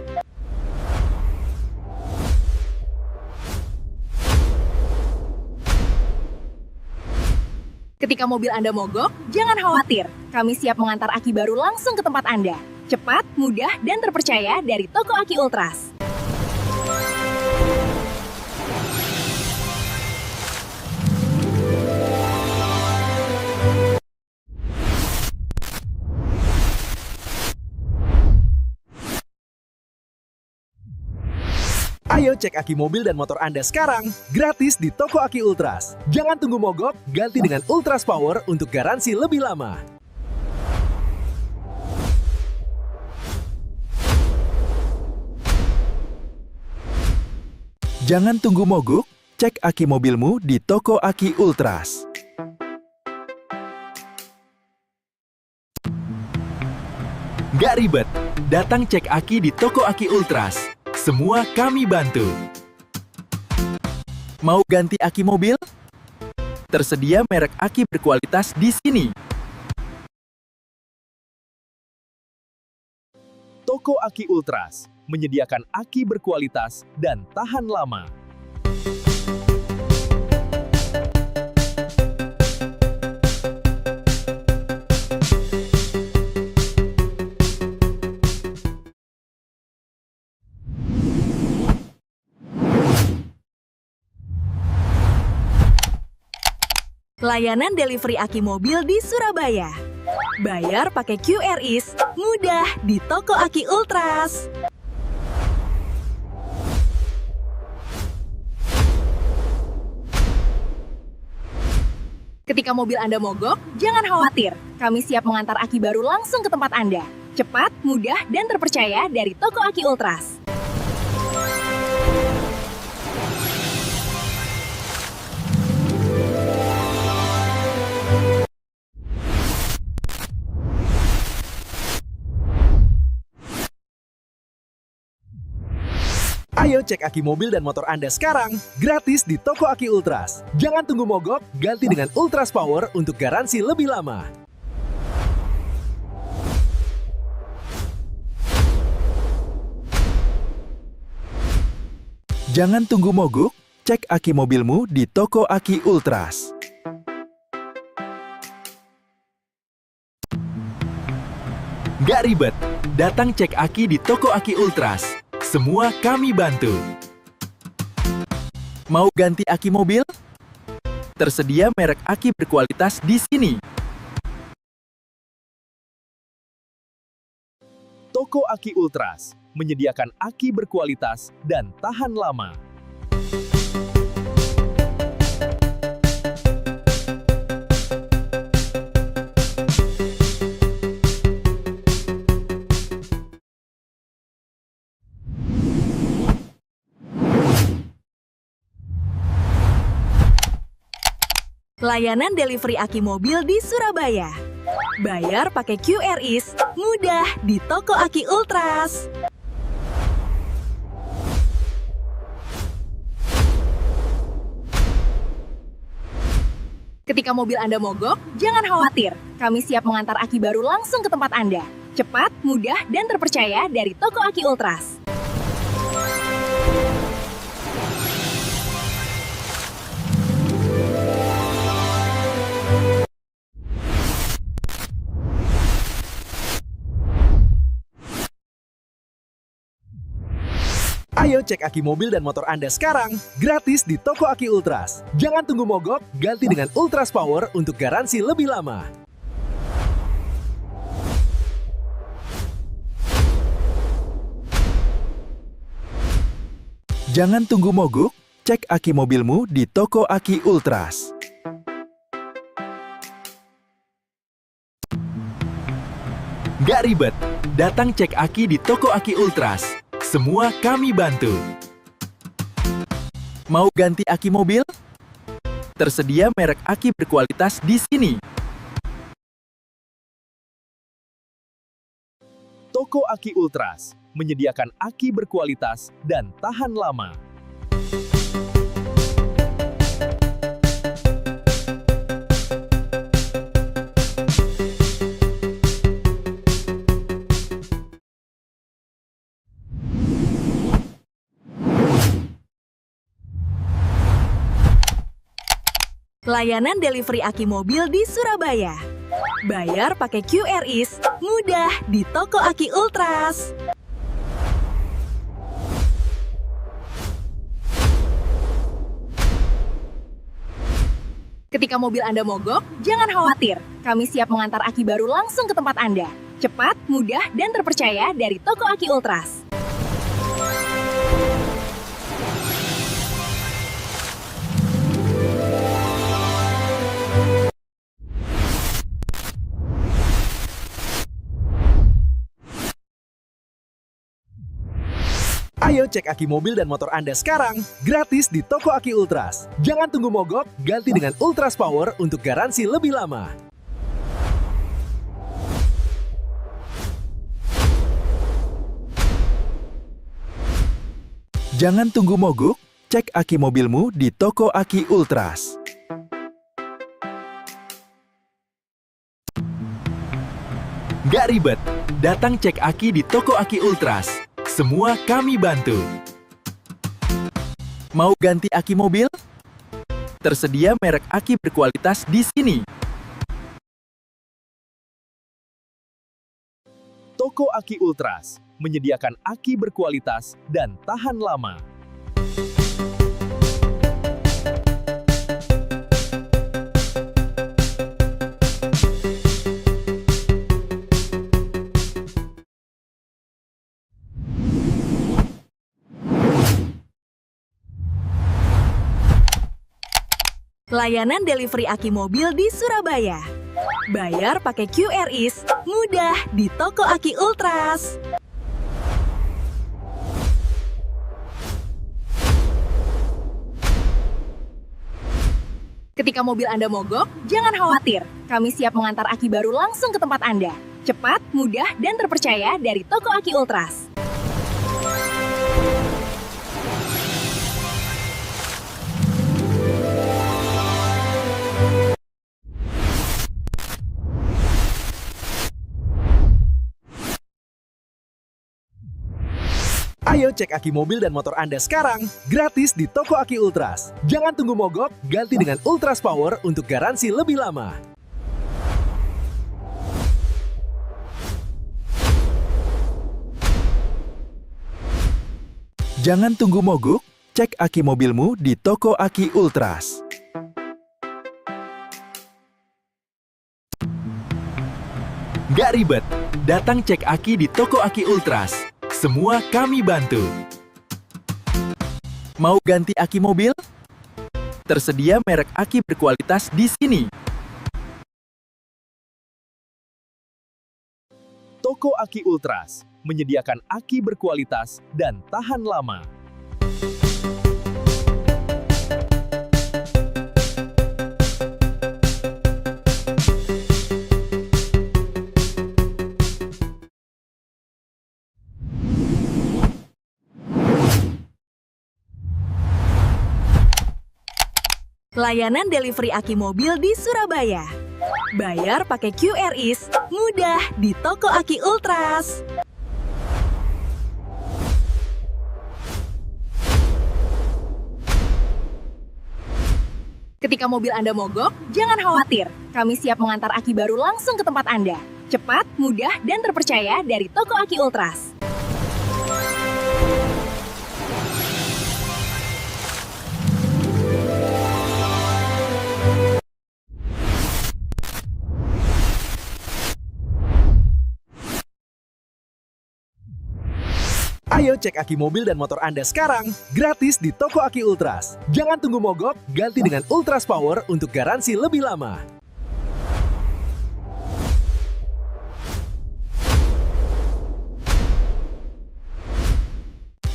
Ketika mobil Anda mogok, jangan khawatir. Kami siap mengantar aki baru langsung ke tempat Anda. Cepat, mudah, dan terpercaya dari Toko Aki Ultras. Ayo cek aki mobil dan motor Anda sekarang, gratis di Toko Aki Ultras. Jangan tunggu mogok, ganti dengan Ultras Power untuk garansi lebih lama. Jangan tunggu mogok, cek aki mobilmu di Toko Aki Ultras. Nggak ribet, datang cek aki di Toko Aki Ultras. Semua kami bantu. Mau ganti aki mobil? Tersedia merek aki berkualitas di sini. Toko Aki Ultras menyediakan aki berkualitas dan tahan lama. Layanan delivery aki mobil di Surabaya. Bayar pakai QRIS, mudah di Toko Aki Ultras. Ketika mobil Anda mogok, jangan khawatir. Kami siap mengantar aki baru langsung ke tempat Anda. Cepat, mudah, dan terpercaya dari Toko Aki Ultras. Ayo cek aki mobil dan motor Anda sekarang, gratis di Toko Aki Ultras. Jangan tunggu mogok, ganti dengan Ultras Power untuk garansi lebih lama. Jangan tunggu mogok, cek aki mobilmu di Toko Aki Ultras. Nggak ribet, datang cek aki di Toko Aki Ultras. Semua kami bantu. Mau ganti aki mobil? Tersedia merek aki berkualitas di sini. Toko Aki Ultras menyediakan aki berkualitas dan tahan lama. Layanan delivery aki mobil di Surabaya. Bayar pakai QRIS, mudah di Toko Aki Ultras. Ketika mobil Anda mogok, jangan khawatir. Kami siap mengantar aki baru langsung ke tempat Anda. Cepat, mudah, dan terpercaya dari Toko Aki Ultras. Ayo cek aki mobil dan motor Anda sekarang, gratis di Toko Aki Ultras. Jangan tunggu mogok, ganti dengan Ultras Power untuk garansi lebih lama. Jangan tunggu mogok, cek aki mobilmu di Toko Aki Ultras. Nggak ribet, datang cek aki di Toko Aki Ultras. Semua kami bantu. Mau ganti aki mobil? Tersedia merek aki berkualitas di sini. Toko Aki Ultras menyediakan aki berkualitas dan tahan lama. Layanan delivery aki mobil di Surabaya. Bayar pakai QRIS, mudah di Toko Aki Ultras. Ketika mobil Anda mogok, jangan khawatir. Kami siap mengantar aki baru langsung ke tempat Anda. Cepat, mudah, dan terpercaya dari Toko Aki Ultras. Ayo cek aki mobil dan motor Anda sekarang, gratis di Toko Aki Ultras. Jangan tunggu mogok, ganti dengan Ultras Power untuk garansi lebih lama. Jangan tunggu mogok, cek aki mobilmu di Toko Aki Ultras. Nggak ribet, datang cek aki di Toko Aki Ultras. Semua kami bantu. Mau ganti aki mobil? Tersedia merek aki berkualitas di sini. Toko Aki Ultras menyediakan aki berkualitas dan tahan lama. Layanan delivery aki mobil di Surabaya. Bayar pakai QRIS, mudah di Toko Aki Ultras. Ketika mobil Anda mogok, jangan khawatir. Kami siap mengantar aki baru langsung ke tempat Anda. Cepat, mudah, dan terpercaya dari Toko Aki Ultras. Ayo cek aki mobil dan motor Anda sekarang, gratis di Toko Aki Ultras. Jangan tunggu mogok, ganti dengan Ultras Power untuk garansi lebih lama. Jangan tunggu mogok, cek aki mobilmu di Toko Aki Ultras. Nggak ribet, datang cek aki di Toko Aki Ultras. Semua kami bantu. Mau ganti aki mobil? Tersedia merek aki berkualitas di sini. Toko Aki Ultras menyediakan aki berkualitas dan tahan lama. Layanan delivery aki mobil di Surabaya. Bayar pakai QRIS, mudah di Toko Aki Ultras. Ketika mobil Anda mogok, jangan khawatir. Kami siap mengantar aki baru langsung ke tempat Anda. Cepat, mudah, dan terpercaya dari Toko Aki Ultras. Ayo cek aki mobil dan motor Anda sekarang, gratis di toko Aki Ultras. Jangan tunggu mogok, ganti dengan Ultras Power untuk garansi lebih lama.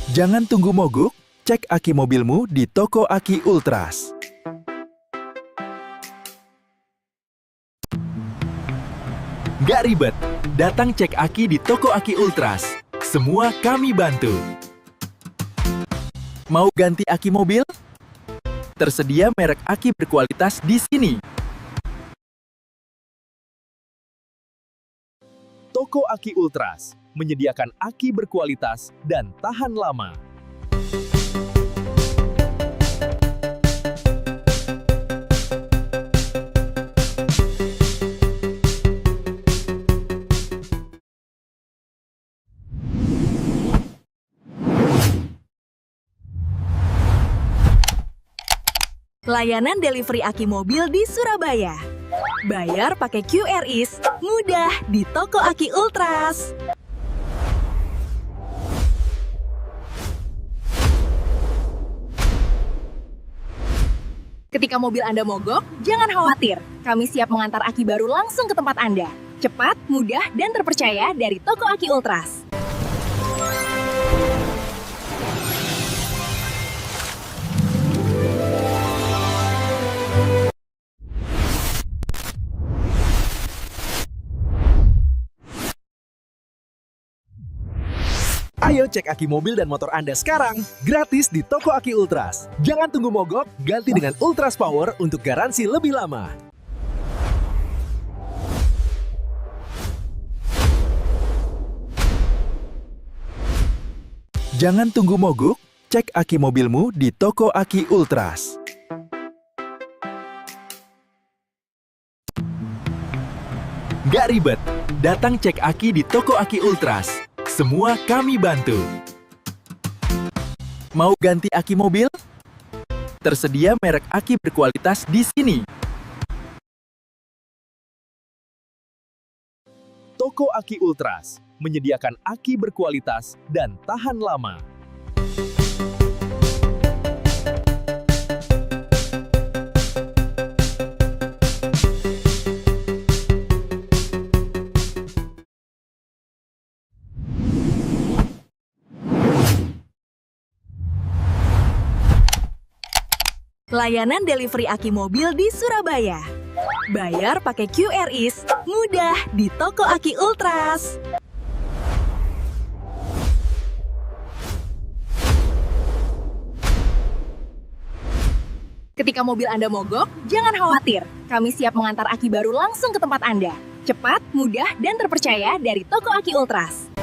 Jangan tunggu mogok, cek aki mobilmu di toko Aki Ultras. Gak ribet, datang cek aki di toko Aki Ultras. Semua kami bantu. Mau ganti aki mobil? Tersedia merek aki berkualitas di sini. Toko Aki Ultras menyediakan aki berkualitas dan tahan lama. Layanan delivery aki mobil di Surabaya. Bayar pakai QRIS, mudah di toko Aki Ultras. Ketika mobil Anda mogok, jangan khawatir. Kami siap mengantar aki baru langsung ke tempat Anda. Cepat, mudah, dan terpercaya dari toko Aki Ultras. Ayo cek aki mobil dan motor Anda sekarang, gratis di toko Aki Ultras. Jangan tunggu mogok, ganti dengan Ultras Power untuk garansi lebih lama. Jangan tunggu mogok, cek aki mobilmu di toko Aki Ultras. Gak ribet, datang cek aki di toko Aki Ultras. Semua kami bantu. Mau ganti aki mobil? Tersedia merek aki berkualitas di sini. Toko Aki Ultras menyediakan aki berkualitas dan tahan lama. Layanan delivery aki mobil di Surabaya. Bayar pakai QRIS, mudah di toko Aki Ultras. Ketika mobil Anda mogok, jangan khawatir. Kami siap mengantar aki baru langsung ke tempat Anda. Cepat, mudah, dan terpercaya dari toko Aki Ultras.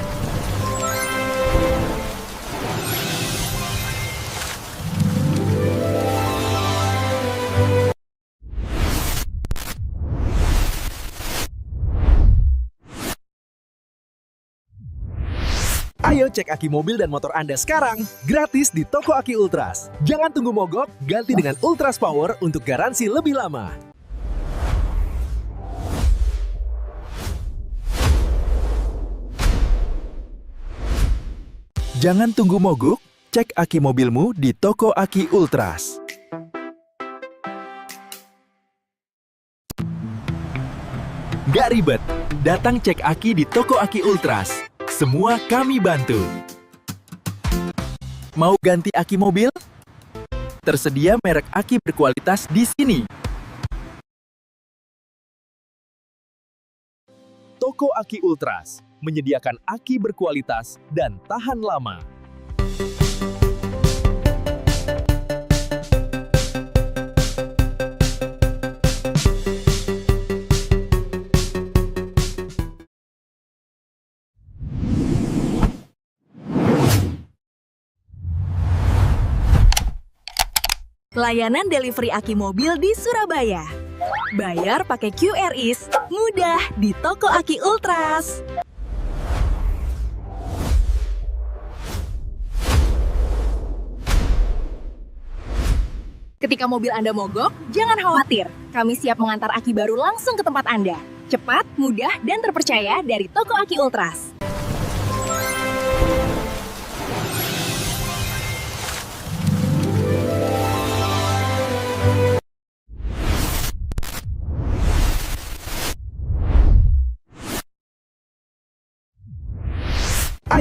Ayo cek aki mobil dan motor Anda sekarang, gratis di toko Aki Ultras. Jangan tunggu mogok, ganti dengan Ultras Power untuk garansi lebih lama. Jangan tunggu mogok, cek aki mobilmu di toko Aki Ultras. Gak ribet, datang cek aki di toko Aki Ultras. Semua kami bantu. Mau ganti aki mobil? Tersedia merek aki berkualitas di sini. Toko Aki Ultras menyediakan aki berkualitas dan tahan lama. Layanan delivery aki mobil di Surabaya. Bayar pakai QRIS, mudah di toko Aki Ultras. Ketika mobil Anda mogok, jangan khawatir. Kami siap mengantar aki baru langsung ke tempat Anda. Cepat, mudah, dan terpercaya dari toko Aki Ultras.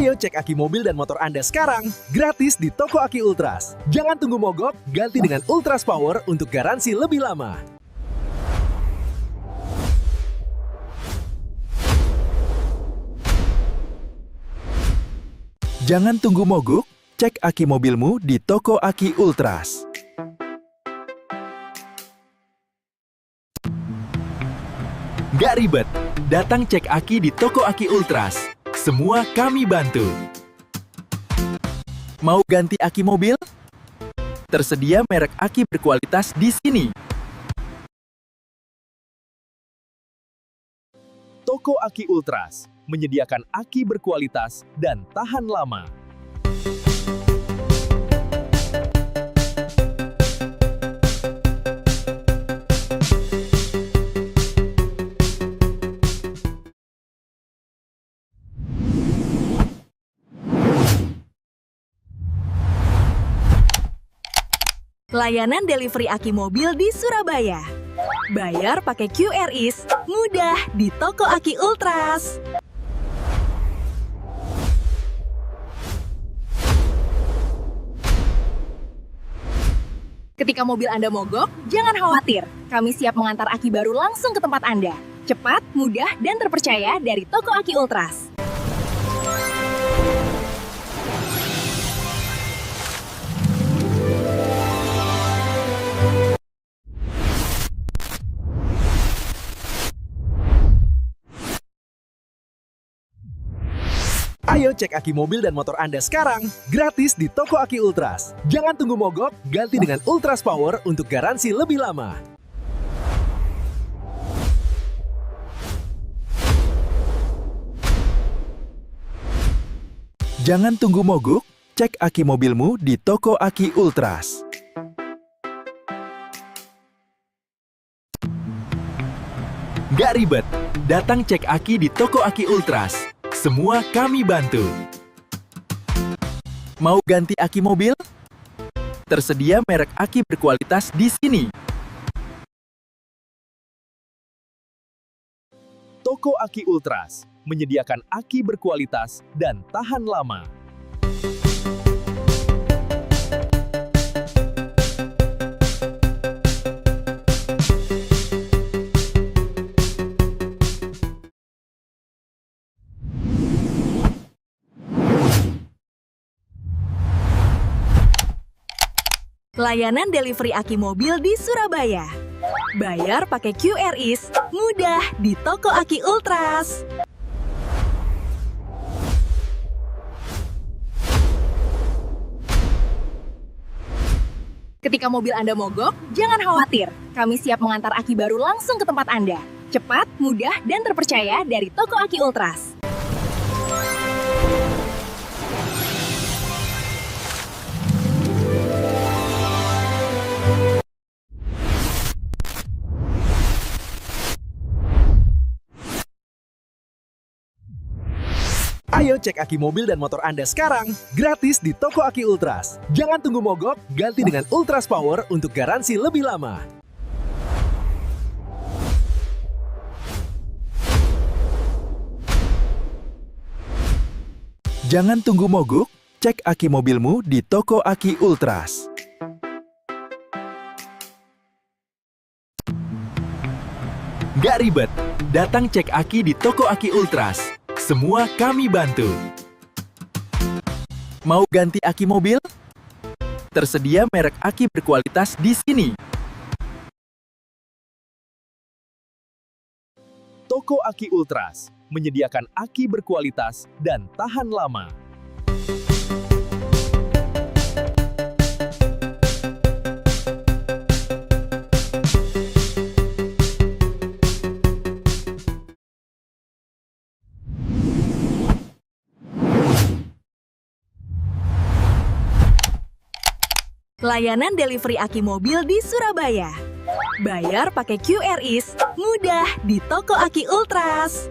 Ayo cek aki mobil dan motor Anda sekarang, gratis di Toko Aki Ultras. Jangan tunggu mogok, ganti dengan Ultras Power untuk garansi lebih lama. Jangan tunggu mogok, cek aki mobilmu di Toko Aki Ultras. Gak ribet, datang cek aki di Toko Aki Ultras. Semua kami bantu. Mau ganti aki mobil? Tersedia merek aki berkualitas di sini. Toko Aki Ultras menyediakan aki berkualitas dan tahan lama. Layanan delivery aki mobil di Surabaya. Bayar pakai QRIS, mudah di Toko Aki Ultras. Ketika mobil Anda mogok, jangan khawatir. Kami siap mengantar aki baru langsung ke tempat Anda. Cepat, mudah, dan terpercaya dari Toko Aki Ultras. Ayo cek aki mobil dan motor Anda sekarang, gratis di Toko Aki Ultras. Jangan tunggu mogok, ganti dengan Ultras Power untuk garansi lebih lama. Jangan tunggu mogok, cek aki mobilmu di Toko Aki Ultras. Gak ribet, datang cek aki di Toko Aki Ultras. Semua kami bantu. Mau ganti aki mobil? Tersedia merek aki berkualitas di sini. Toko Aki Ultras menyediakan aki berkualitas dan tahan lama. Layanan delivery aki mobil di Surabaya. Bayar pakai QRIS, mudah di Toko Aki Ultras. Ketika mobil Anda mogok, jangan khawatir. Kami siap mengantar aki baru langsung ke tempat Anda. Cepat, mudah, dan terpercaya dari Toko Aki Ultras. Ayo cek aki mobil dan motor Anda sekarang, gratis di Toko Aki Ultras. Jangan tunggu mogok, ganti dengan Ultras Power untuk garansi lebih lama. Jangan tunggu mogok, cek aki mobilmu di Toko Aki Ultras. Gak ribet, datang cek aki di Toko Aki Ultras. Semua kami bantu. Mau ganti aki mobil? Tersedia merek aki berkualitas di sini. Toko Aki Ultras menyediakan aki berkualitas dan tahan lama. Layanan delivery aki mobil di Surabaya. Bayar pakai QRIS, mudah di Toko Aki Ultras.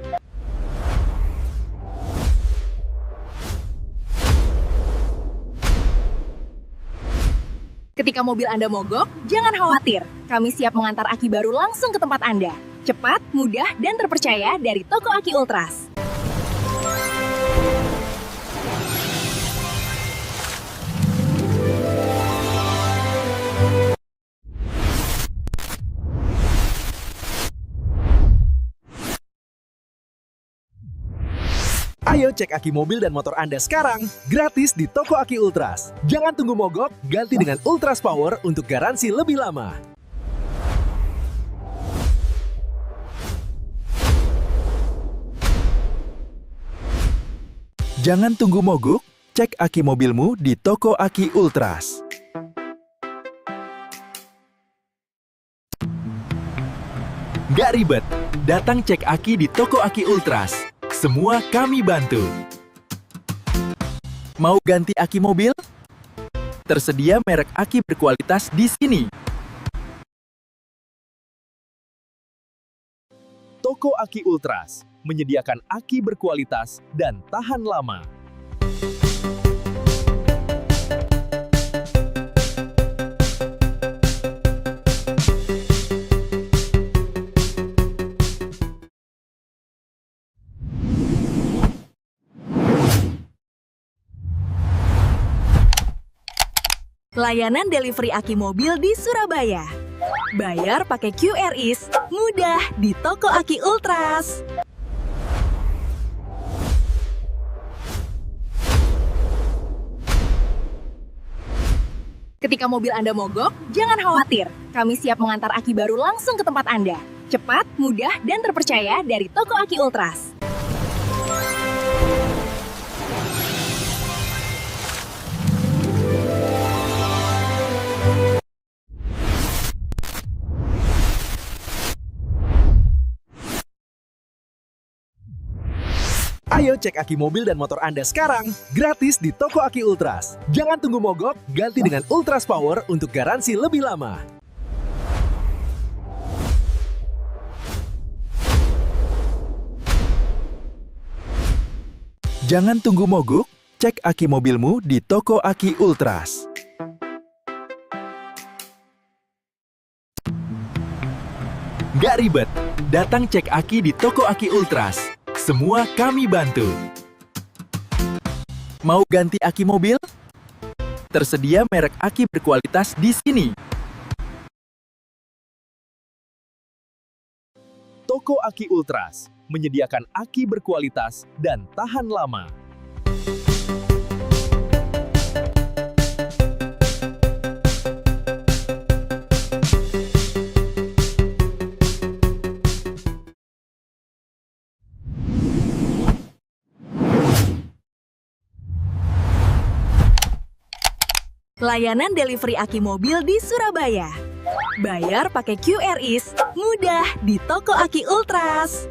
Ketika mobil Anda mogok, jangan khawatir. Kami siap mengantar aki baru langsung ke tempat Anda. Cepat, mudah, dan terpercaya dari Toko Aki Ultras. Ayo cek aki mobil dan motor Anda sekarang, gratis di Toko Aki Ultras. Jangan tunggu mogok, ganti dengan Ultras Power untuk garansi lebih lama. Jangan tunggu mogok, cek aki mobilmu di Toko Aki Ultras. Nggak ribet, datang cek aki di Toko Aki Ultras. Semua kami bantu. Mau ganti aki mobil? Tersedia merek aki berkualitas di sini. Toko Aki Ultras menyediakan aki berkualitas dan tahan lama. Layanan delivery aki mobil di Surabaya. Bayar pakai QRIS, mudah di Toko Aki Ultras. Ketika mobil Anda mogok, jangan khawatir. Kami siap mengantar aki baru langsung ke tempat Anda. Cepat, mudah, dan terpercaya dari Toko Aki Ultras. Ayo cek aki mobil dan motor Anda sekarang, gratis di Toko Aki Ultras. Jangan tunggu mogok, ganti dengan Ultras Power untuk garansi lebih lama. Jangan tunggu mogok, cek aki mobilmu di Toko Aki Ultras. Nggak ribet, datang cek aki di Toko Aki Ultras. Semua kami bantu. Mau ganti aki mobil? Tersedia merek aki berkualitas di sini. Toko Aki Ultras menyediakan aki berkualitas dan tahan lama. Layanan delivery aki mobil di Surabaya. Bayar pakai QRIS, mudah di Toko Aki Ultras.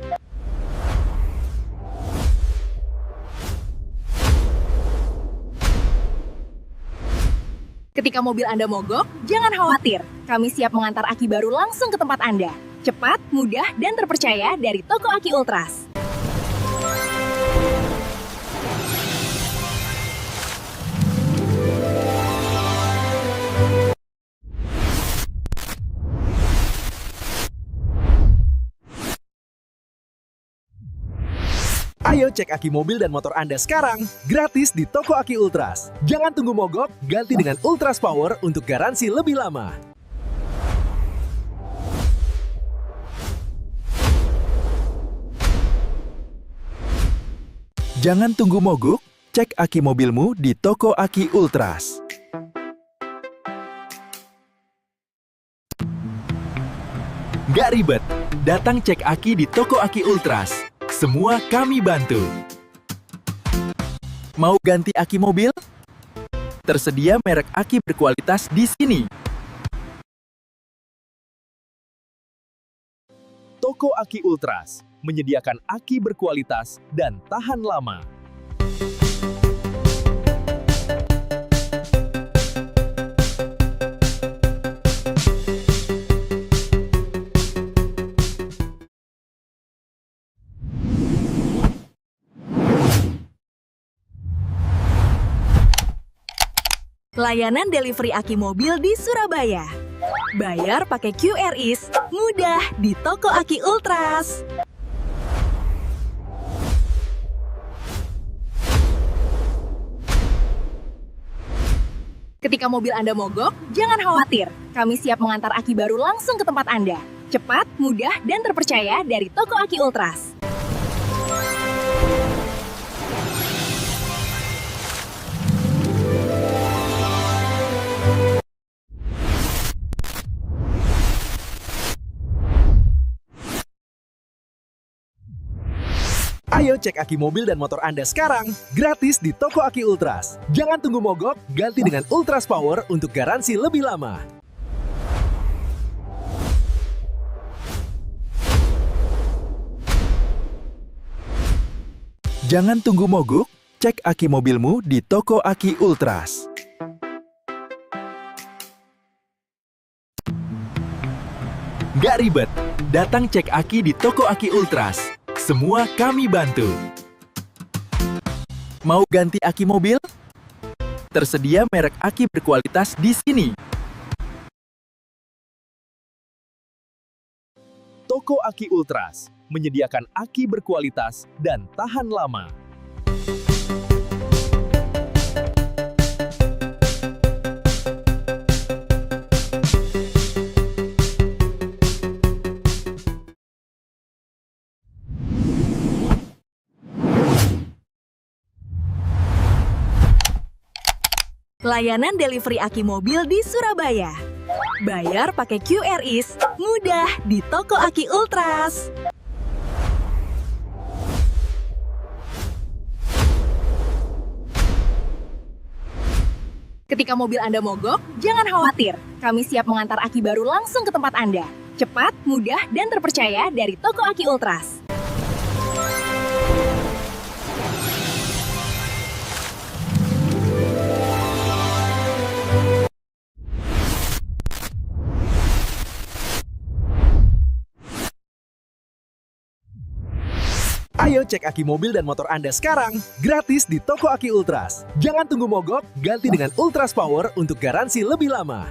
Ketika mobil Anda mogok, jangan khawatir. Kami siap mengantar aki baru langsung ke tempat Anda. Cepat, mudah, dan terpercaya dari Toko Aki Ultras. Ayo cek aki mobil dan motor Anda sekarang, gratis di Toko Aki Ultras. Jangan tunggu mogok, ganti dengan Ultras Power untuk garansi lebih lama. Jangan tunggu mogok, cek aki mobilmu di Toko Aki Ultras. Nggak ribet, datang cek aki di Toko Aki Ultras. Semua kami bantu. Mau ganti aki mobil? Tersedia merek aki berkualitas di sini. Toko Aki Ultras menyediakan aki berkualitas dan tahan lama. Layanan delivery aki mobil di Surabaya. Bayar pakai QRIS, mudah di Toko Aki Ultras. Ketika mobil Anda mogok, jangan khawatir. Kami siap mengantar aki baru langsung ke tempat Anda. Cepat, mudah, dan terpercaya dari Toko Aki Ultras. Ayo cek aki mobil dan motor Anda sekarang, gratis di toko Aki Ultras. Jangan tunggu mogok, ganti dengan Ultras Power untuk garansi lebih lama. Jangan tunggu mogok, cek aki mobilmu di toko Aki Ultras. Gak ribet, datang cek aki di toko Aki Ultras. Semua kami bantu. Mau ganti aki mobil? Tersedia merek aki berkualitas di sini. Toko Aki Ultras menyediakan aki berkualitas dan tahan lama. Layanan delivery aki mobil di Surabaya. Bayar pakai QRIS, mudah di toko Aki Ultras. Ketika mobil Anda mogok, jangan khawatir. Kami siap mengantar aki baru langsung ke tempat Anda. Cepat, mudah, dan terpercaya dari toko Aki Ultras. Ayo cek aki mobil dan motor Anda sekarang, gratis di toko Aki Ultras. Jangan tunggu mogok, ganti dengan Ultras Power untuk garansi lebih lama.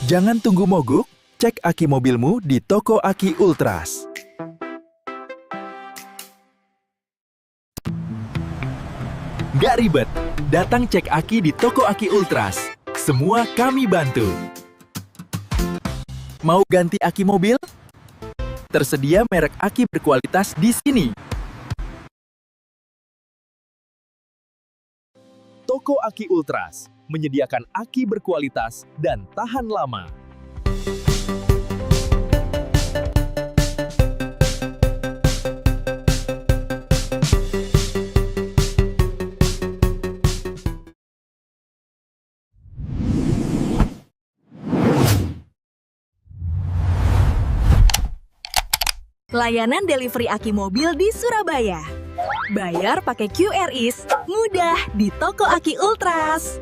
Jangan tunggu mogok, cek aki mobilmu di toko Aki Ultras. Gak ribet, datang cek aki di toko Aki Ultras. Semua kami bantu. Mau ganti aki mobil? Tersedia merek aki berkualitas di sini. Toko Aki Ultras menyediakan aki berkualitas dan tahan lama. Layanan delivery aki mobil di Surabaya. Bayar pakai QRIS, mudah di toko Aki Ultras.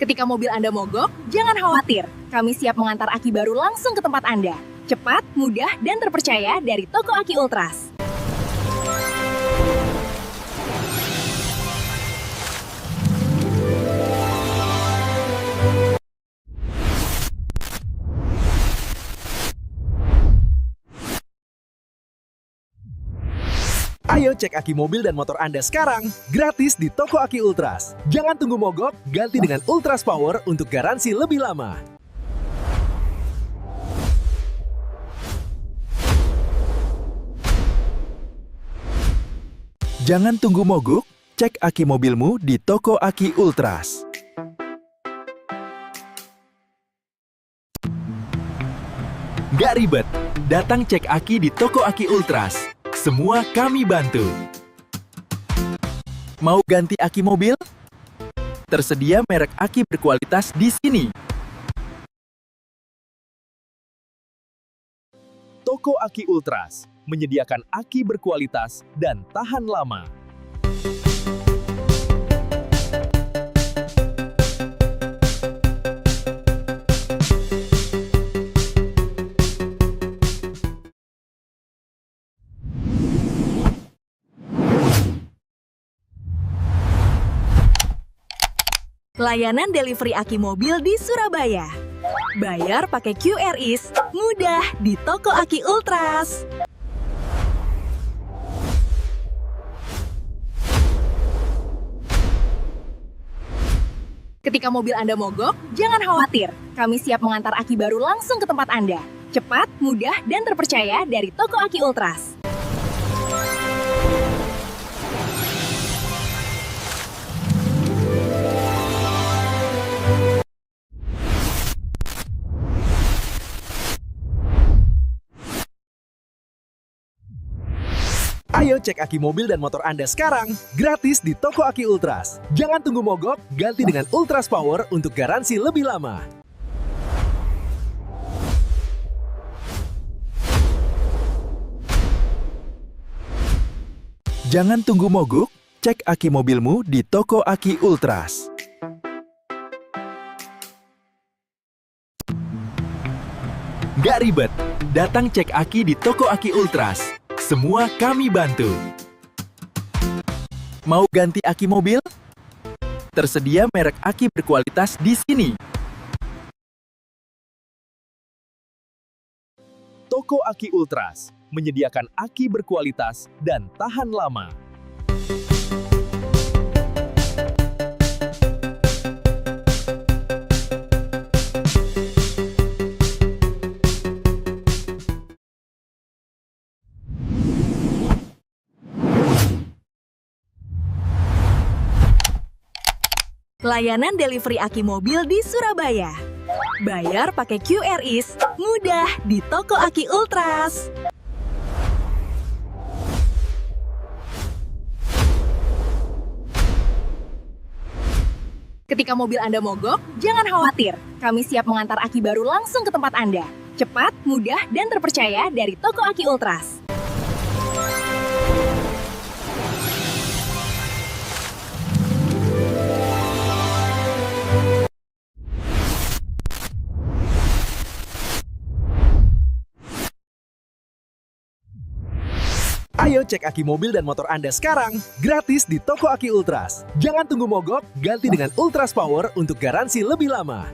Ketika mobil Anda mogok, jangan khawatir. Kami siap mengantar aki baru langsung ke tempat Anda. Cepat, mudah, dan terpercaya dari toko Aki Ultras. Ayo cek aki mobil dan motor Anda sekarang, gratis di toko Aki Ultras. Jangan tunggu mogok, ganti dengan Ultras Power untuk garansi lebih lama. Jangan tunggu mogok, cek aki mobilmu di toko Aki Ultras. Gak ribet, datang cek aki di toko Aki Ultras. Semua kami bantu. Mau ganti aki mobil? Tersedia merek aki berkualitas di sini. Toko Aki Ultras menyediakan aki berkualitas dan tahan lama. Layanan delivery aki mobil di Surabaya. Bayar pakai QRIS, mudah di toko Aki Ultras. Ketika mobil Anda mogok, jangan khawatir. Kami siap mengantar aki baru langsung ke tempat Anda. Cepat, mudah, dan terpercaya dari toko Aki Ultras. Ayo cek aki mobil dan motor Anda sekarang, gratis di toko Aki Ultras. Jangan tunggu mogok, ganti dengan Ultras Power untuk garansi lebih lama. Jangan tunggu mogok, cek aki mobilmu di toko Aki Ultras. Gak ribet, datang cek aki di toko Aki Ultras. Semua kami bantu. Mau ganti aki mobil? Tersedia merek aki berkualitas di sini. Toko Aki Ultras menyediakan aki berkualitas dan tahan lama. Layanan delivery aki mobil di Surabaya. Bayar pakai QRIS, mudah di toko Aki Ultras. Ketika mobil Anda mogok, jangan khawatir. Kami siap mengantar aki baru langsung ke tempat Anda. Cepat, mudah, dan terpercaya dari toko Aki Ultras. Ayo cek aki mobil dan motor Anda sekarang, gratis di toko Aki Ultras. Jangan tunggu mogok, ganti dengan Ultras Power untuk garansi lebih lama.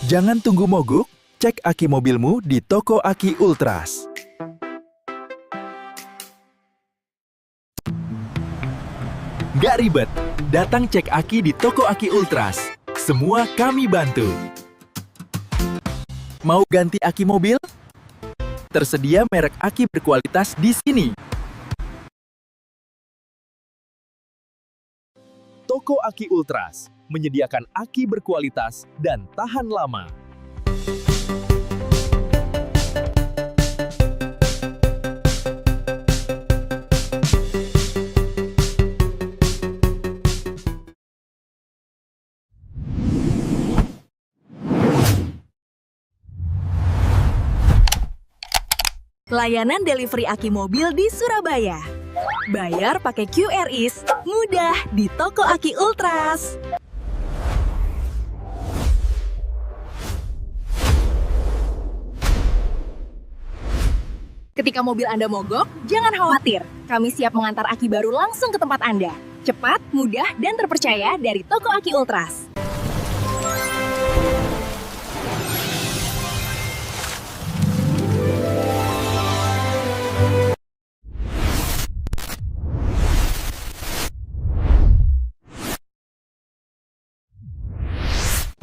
Jangan tunggu mogok, cek aki mobilmu di toko Aki Ultras. Gak ribet, datang cek aki di toko Aki Ultras. Semua kami bantu. Mau ganti aki mobil? Tersedia merek aki berkualitas di sini. Toko Aki Ultras menyediakan aki berkualitas dan tahan lama. Layanan delivery aki mobil di Surabaya. Bayar pakai QRIS, mudah di toko Aki Ultras. Ketika mobil Anda mogok, jangan khawatir. Kami siap mengantar aki baru langsung ke tempat Anda. Cepat, mudah, dan terpercaya dari toko Aki Ultras.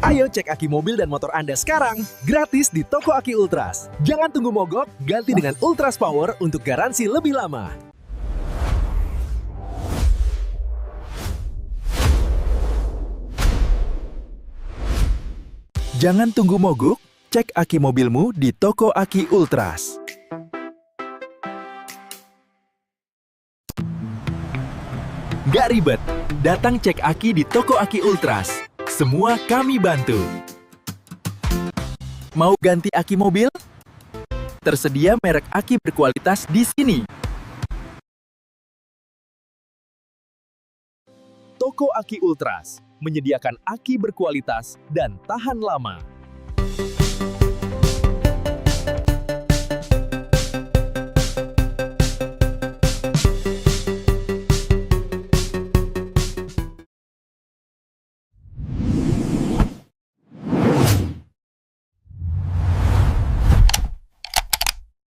Ayo cek aki mobil dan motor Anda sekarang, gratis di toko Aki Ultras. Jangan tunggu mogok, ganti dengan Ultras Power untuk garansi lebih lama. Jangan tunggu mogok, cek aki mobilmu di toko Aki Ultras. Gak ribet, datang cek aki di toko Aki Ultras. Semua kami bantu. Mau ganti aki mobil? Tersedia merek aki berkualitas di sini. Toko Aki Ultras menyediakan aki berkualitas dan tahan lama.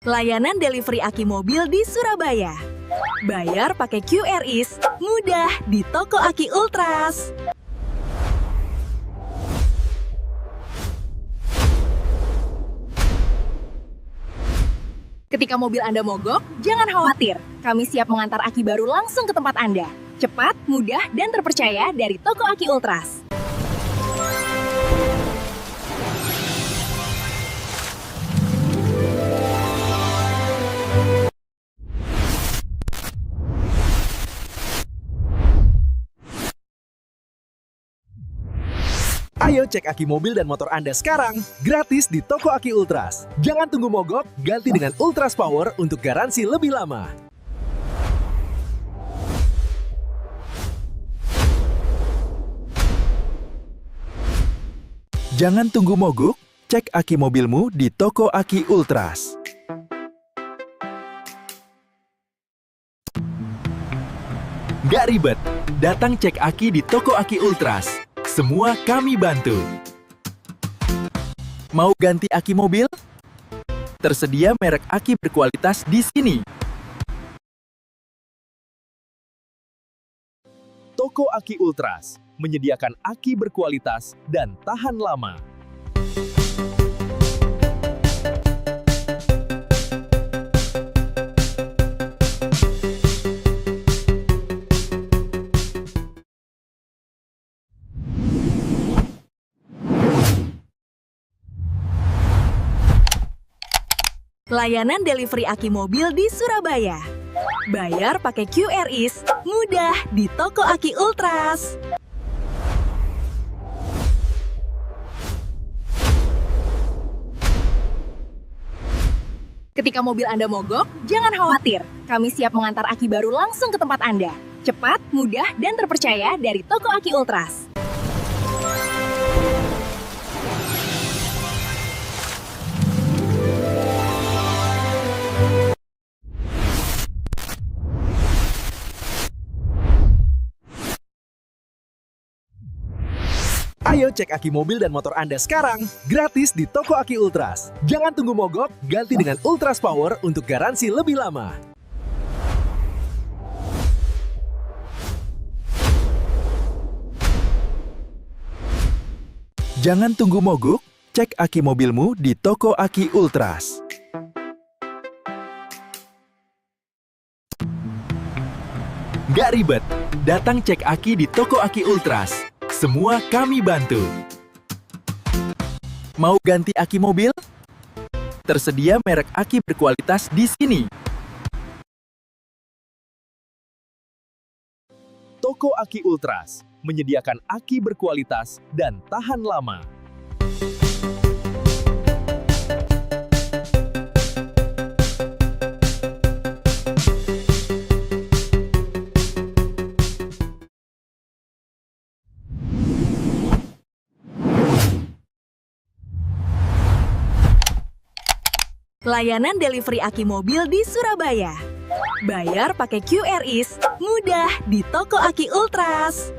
Layanan delivery aki mobil di Surabaya. Bayar pakai QRIS, mudah di toko Aki Ultras. Ketika mobil Anda mogok, jangan khawatir. Kami siap mengantar aki baru langsung ke tempat Anda. Cepat, mudah, dan terpercaya dari toko Aki Ultras. Ayo cek aki mobil dan motor Anda sekarang, gratis di Toko Aki Ultras. Jangan tunggu mogok, ganti dengan Ultras Power untuk garansi lebih lama. Jangan tunggu mogok, cek aki mobilmu di Toko Aki Ultras. Gak ribet, datang cek aki di Toko Aki Ultras. Semua kami bantu. Mau ganti aki mobil? Tersedia merek aki berkualitas di sini. Toko Aki Ultras menyediakan aki berkualitas dan tahan lama. Layanan delivery aki mobil di Surabaya. Bayar pakai QRIS, mudah di Toko Aki Ultras. Ketika mobil Anda mogok, jangan khawatir. Kami siap mengantar aki baru langsung ke tempat Anda. Cepat, mudah, dan terpercaya dari Toko Aki Ultras. Ayo cek aki mobil dan motor Anda sekarang, gratis di Toko Aki Ultras. Jangan tunggu mogok, ganti dengan Ultras Power untuk garansi lebih lama. Jangan tunggu mogok, cek aki mobilmu di Toko Aki Ultras. Gak ribet, datang cek aki di Toko Aki Ultras. Semua kami bantu. Mau ganti aki mobil? Tersedia merek aki berkualitas di sini. Toko Aki Ultras menyediakan aki berkualitas dan tahan lama. Layanan delivery aki mobil di Surabaya. Bayar pakai QRIS, mudah di Toko Aki Ultras.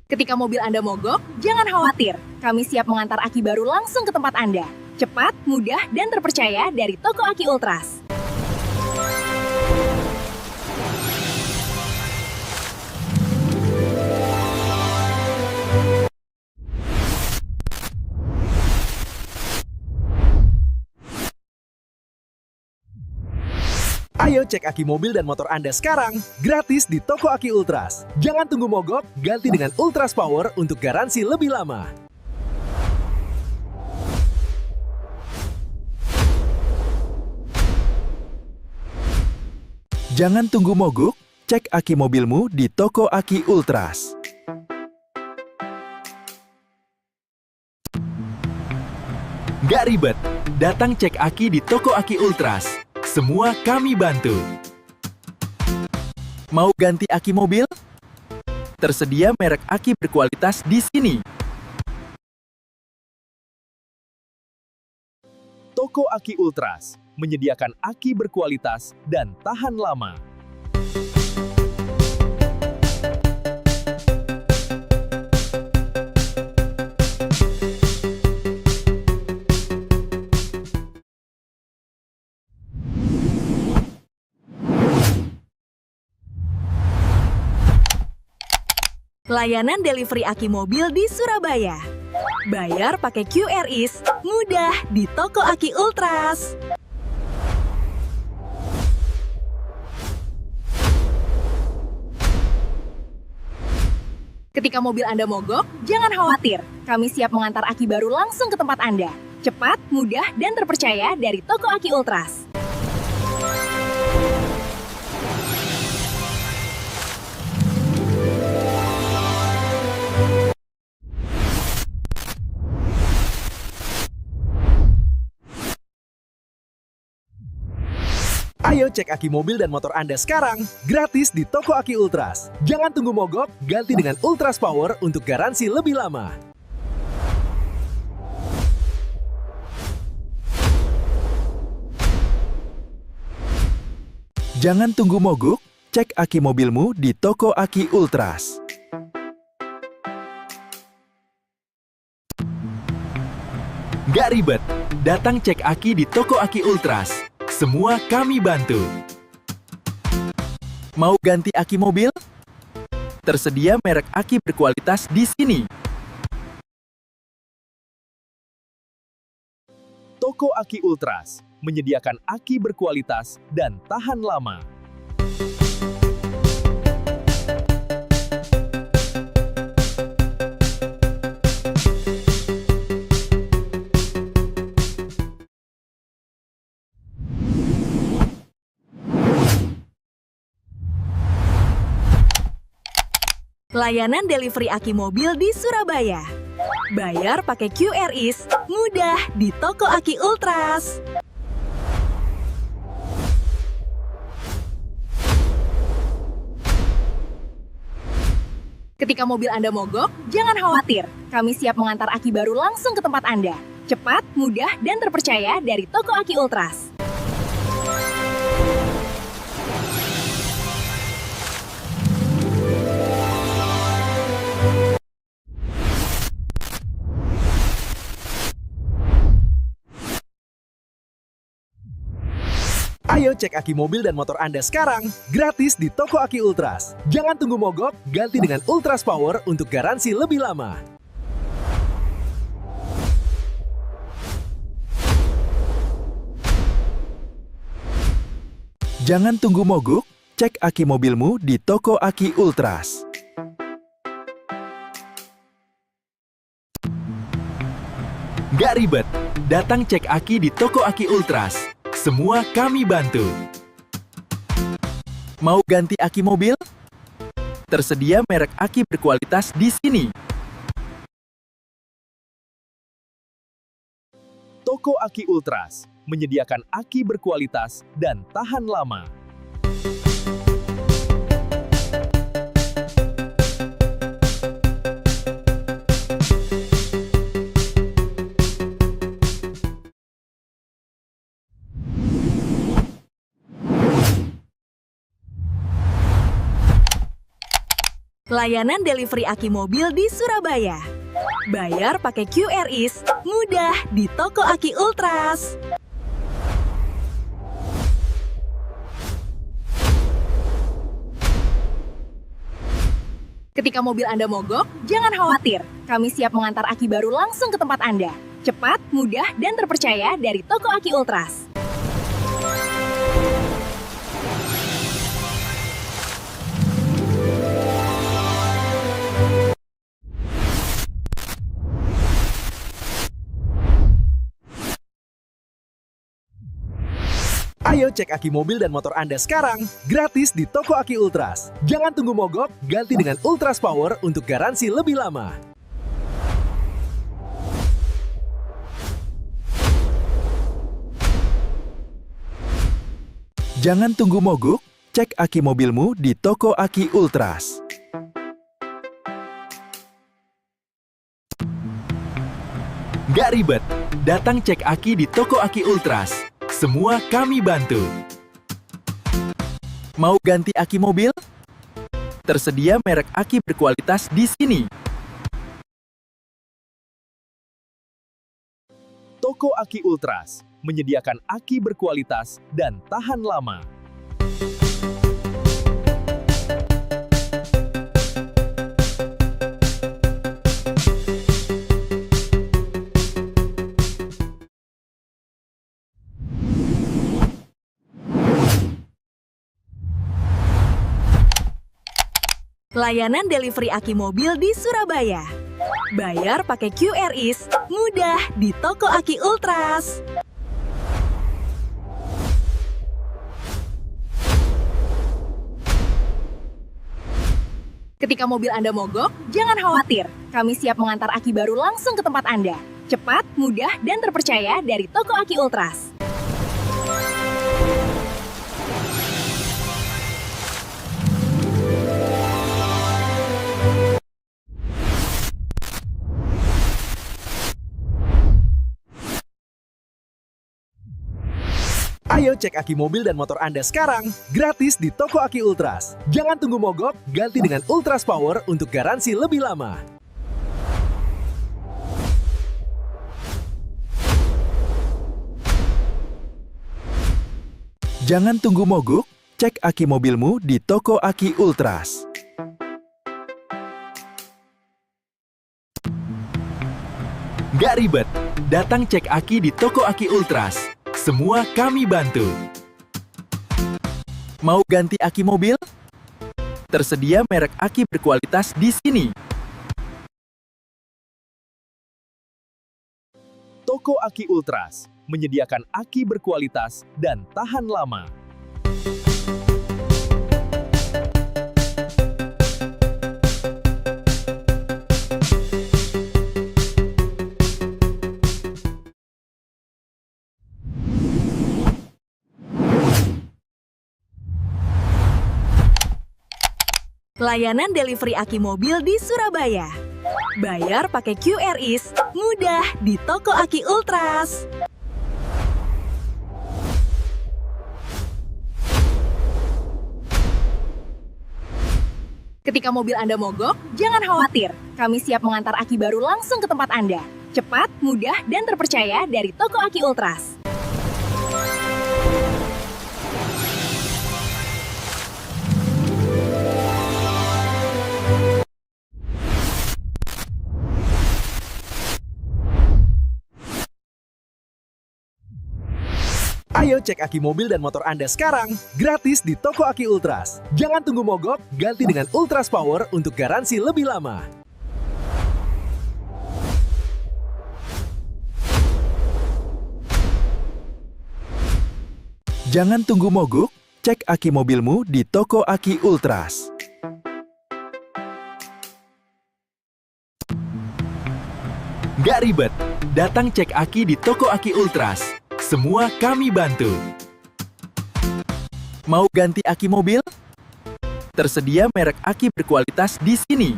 Ketika mobil Anda mogok, jangan khawatir. Kami siap mengantar aki baru langsung ke tempat Anda. Cepat, mudah, dan terpercaya dari Toko Aki Ultras. Ayo cek aki mobil dan motor Anda sekarang, gratis di Toko Aki Ultras. Jangan tunggu mogok, ganti dengan Ultras Power untuk garansi lebih lama. Jangan tunggu mogok, cek aki mobilmu di Toko Aki Ultras. Gak ribet, datang cek aki di Toko Aki Ultras. Semua kami bantu. Mau ganti aki mobil? Tersedia merek aki berkualitas di sini. Toko Aki Ultras menyediakan aki berkualitas dan tahan lama. Layanan delivery aki mobil di Surabaya. Bayar pakai QRIS, mudah di Toko Aki Ultras. Ketika mobil Anda mogok, jangan khawatir. Kami siap mengantar aki baru langsung ke tempat Anda. Cepat, mudah, dan terpercaya dari Toko Aki Ultras. Ayo cek aki mobil dan motor Anda sekarang, gratis di Toko Aki Ultras. Jangan tunggu mogok, ganti dengan Ultras Power untuk garansi lebih lama. Jangan tunggu mogok, cek aki mobilmu di Toko Aki Ultras. Gak ribet, datang cek aki di Toko Aki Ultras. Semua kami bantu. Mau ganti aki mobil? Tersedia merek aki berkualitas di sini. Toko Aki Ultras menyediakan aki berkualitas dan tahan lama. Layanan delivery aki mobil di Surabaya. Bayar pakai QRIS, mudah di Toko Aki Ultras. Ketika mobil Anda mogok, jangan khawatir. Kami siap mengantar aki baru langsung ke tempat Anda. Cepat, mudah, dan terpercaya dari Toko Aki Ultras. Ayo cek aki mobil dan motor Anda sekarang, gratis di Toko Aki Ultras. Jangan tunggu mogok, ganti dengan Ultras Power untuk garansi lebih lama. Jangan tunggu mogok, cek aki mobilmu di Toko Aki Ultras. Gak ribet, datang cek aki di Toko Aki Ultras. Semua kami bantu. Mau ganti aki mobil? Tersedia merek aki berkualitas di sini. Toko Aki Ultras menyediakan aki berkualitas dan tahan lama. Layanan delivery aki mobil di Surabaya. Bayar pakai QRIS, mudah di Toko Aki Ultras. Ketika mobil Anda mogok, jangan khawatir. Kami siap mengantar aki baru langsung ke tempat Anda. Cepat, mudah, dan terpercaya dari Toko Aki Ultras. Ayo cek aki mobil dan motor Anda sekarang, gratis di Toko Aki Ultras. Jangan tunggu mogok, ganti dengan Ultras Power untuk garansi lebih lama. Jangan tunggu mogok, cek aki mobilmu di Toko Aki Ultras. Gak ribet, datang cek aki di Toko Aki Ultras. Semua kami bantu. Mau ganti aki mobil? Tersedia merek aki berkualitas di sini. Toko Aki Ultras menyediakan aki berkualitas dan tahan lama. Layanan delivery aki mobil di Surabaya. Bayar pakai QRIS, mudah di Toko Aki Ultras. Ketika mobil Anda mogok, jangan khawatir. Kami siap mengantar aki baru langsung ke tempat Anda. Cepat, mudah, dan terpercaya dari Toko Aki Ultras. Ayo cek aki mobil dan motor Anda sekarang, gratis di Toko Aki Ultras. Jangan tunggu mogok, ganti dengan Ultras Power untuk garansi lebih lama. Jangan tunggu mogok, cek aki mobilmu di Toko Aki Ultras. Gak ribet, datang cek aki di Toko Aki Ultras. Semua kami bantu. Mau ganti aki mobil? Tersedia merek aki berkualitas di sini. Toko Aki Ultras menyediakan aki berkualitas dan tahan lama. Layanan delivery aki mobil di Surabaya. Bayar pakai QRIS, mudah di Toko Aki Ultras. Ketika mobil Anda mogok, jangan khawatir. Kami siap mengantar aki baru langsung ke tempat Anda. Cepat, mudah, dan terpercaya dari Toko Aki Ultras. Ayo cek aki mobil dan motor Anda sekarang, gratis di Toko Aki Ultras. Jangan tunggu mogok, ganti dengan Ultras Power untuk garansi lebih lama. Jangan tunggu mogok, cek aki mobilmu di Toko Aki Ultras. Gak ribet, datang cek aki di Toko Aki Ultras. Semua kami bantu. Mau ganti aki mobil? Tersedia merek aki berkualitas di sini.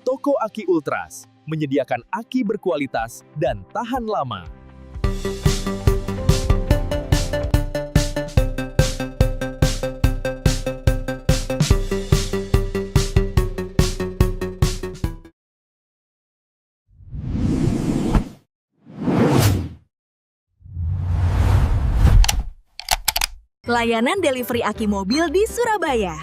Toko Aki Ultras menyediakan aki berkualitas dan tahan lama. Layanan delivery aki mobil di Surabaya.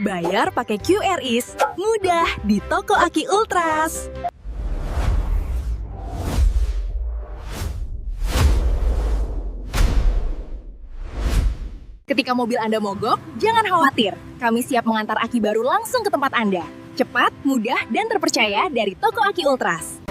Bayar pakai QRIS, mudah di Toko Aki Ultras. Ketika mobil Anda mogok, jangan khawatir. Kami siap mengantar aki baru langsung ke tempat Anda. Cepat, mudah, dan terpercaya dari Toko Aki Ultras.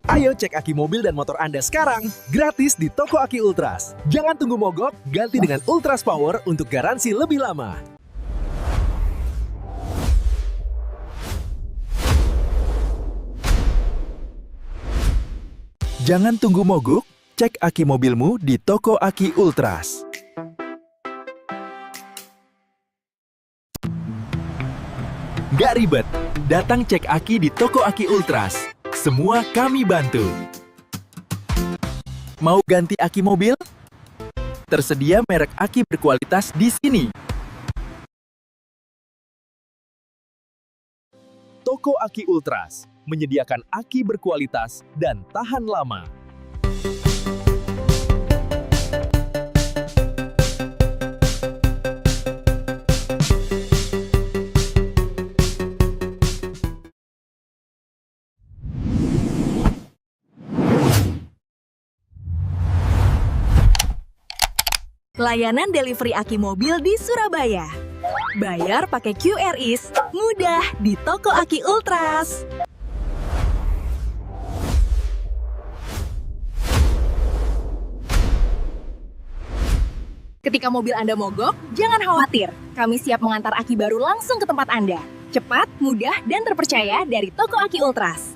Ayo cek aki mobil dan motor Anda sekarang, gratis di Toko Aki Ultras. Jangan tunggu mogok, ganti dengan Ultras Power untuk garansi lebih lama. Jangan tunggu mogok, cek aki mobilmu di Toko Aki Ultras. Gak ribet, datang cek aki di Toko Aki Ultras. Semua kami bantu. Mau ganti aki mobil? Tersedia merek aki berkualitas di sini. Toko Aki Ultras menyediakan aki berkualitas dan tahan lama. Layanan delivery aki mobil di Surabaya. Bayar pakai QRIS, mudah di Toko Aki Ultras. Ketika mobil Anda mogok, jangan khawatir. Kami siap mengantar aki baru langsung ke tempat Anda. Cepat, mudah, dan terpercaya dari Toko Aki Ultras.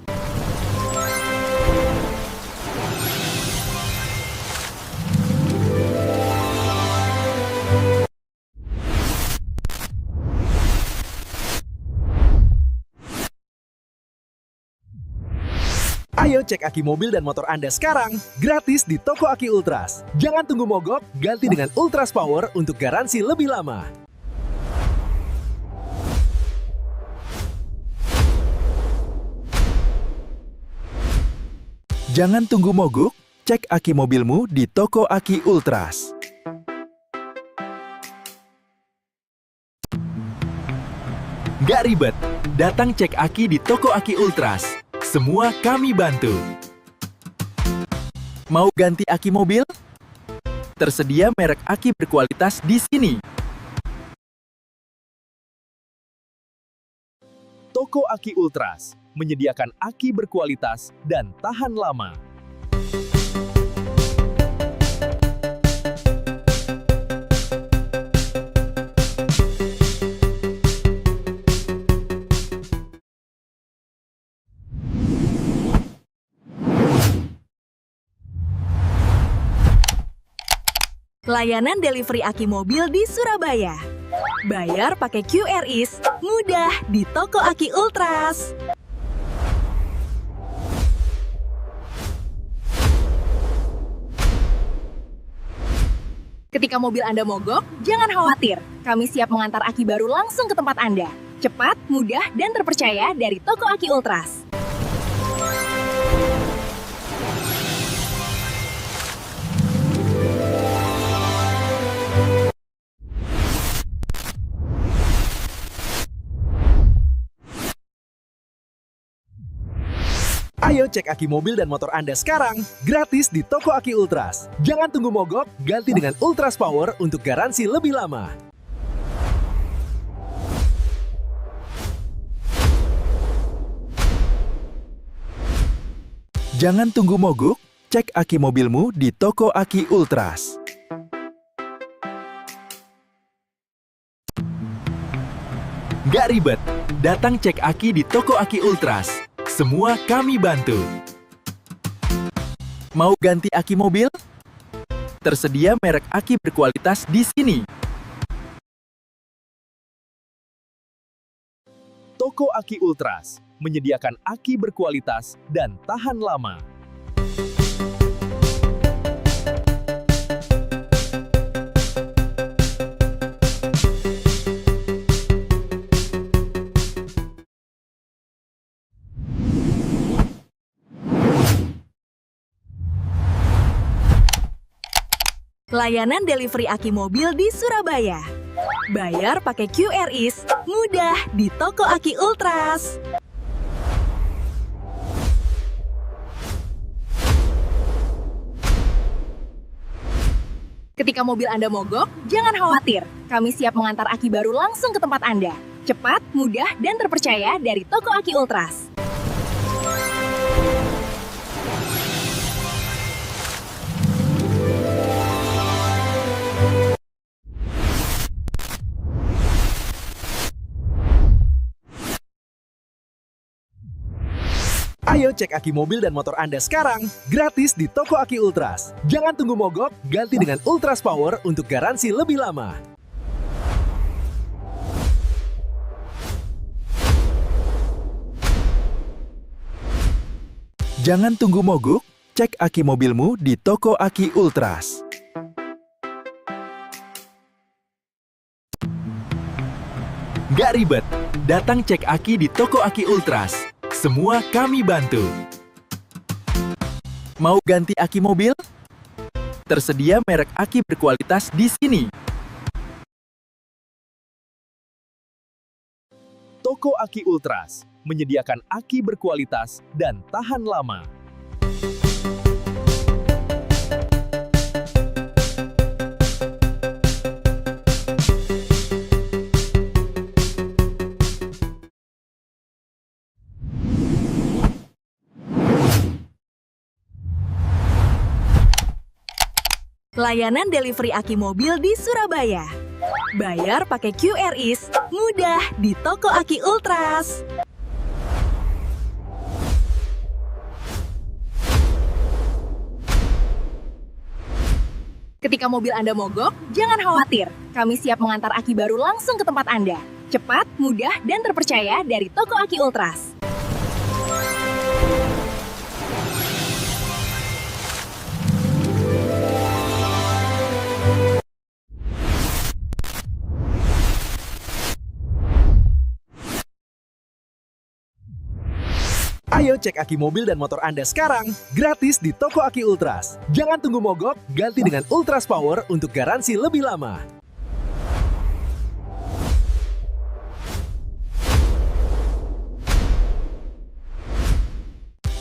Ayo cek aki mobil dan motor Anda sekarang, gratis di Toko Aki Ultras. Jangan tunggu mogok, ganti dengan Ultras Power untuk garansi lebih lama. Jangan tunggu mogok, cek aki mobilmu di Toko Aki Ultras. Gak ribet, datang cek aki di Toko Aki Ultras. Semua kami bantu. Mau ganti aki mobil? Tersedia merek aki berkualitas di sini. Toko Aki Ultras menyediakan aki berkualitas dan tahan lama. Layanan delivery aki mobil di Surabaya. Bayar pakai QRIS, mudah di Toko Aki Ultras. Ketika mobil Anda mogok, jangan khawatir. Kami siap mengantar aki baru langsung ke tempat Anda. Cepat, mudah, dan terpercaya dari Toko Aki Ultras. Ayo cek aki mobil dan motor Anda sekarang, gratis di Toko Aki Ultras. Jangan tunggu mogok, ganti dengan Ultras Power untuk garansi lebih lama. Jangan tunggu mogok, cek aki mobilmu di Toko Aki Ultras. Gak ribet, datang cek aki di Toko Aki Ultras. Semua kami bantu. Mau ganti aki mobil? Tersedia merek aki berkualitas di sini. Toko Aki Ultras menyediakan aki berkualitas dan tahan lama. Layanan delivery aki mobil di Surabaya. Bayar pakai QRIS, mudah di Toko Aki Ultras. Ketika mobil Anda mogok, jangan khawatir. Kami siap mengantar aki baru langsung ke tempat Anda. Cepat, mudah, dan terpercaya dari Toko Aki Ultras. Ayo cek aki mobil dan motor Anda sekarang, gratis di Toko Aki Ultras. Jangan tunggu mogok, ganti dengan Ultras Power untuk garansi lebih lama. Jangan tunggu mogok, cek aki mobilmu di Toko Aki Ultras. Gak ribet, datang cek aki di Toko Aki Ultras. Semua kami bantu. Mau ganti aki mobil? Tersedia merek aki berkualitas di sini. Toko Aki Ultras menyediakan aki berkualitas dan tahan lama. Layanan delivery aki mobil di Surabaya. Bayar pakai QRIS, mudah di Toko Aki Ultras. Ketika mobil Anda mogok, jangan khawatir. Kami siap mengantar aki baru langsung ke tempat Anda. Cepat, mudah, dan terpercaya dari Toko Aki Ultras. Ayo cek aki mobil dan motor Anda sekarang, gratis di toko Aki Ultras. Jangan tunggu mogok, ganti dengan Ultras Power untuk garansi lebih lama.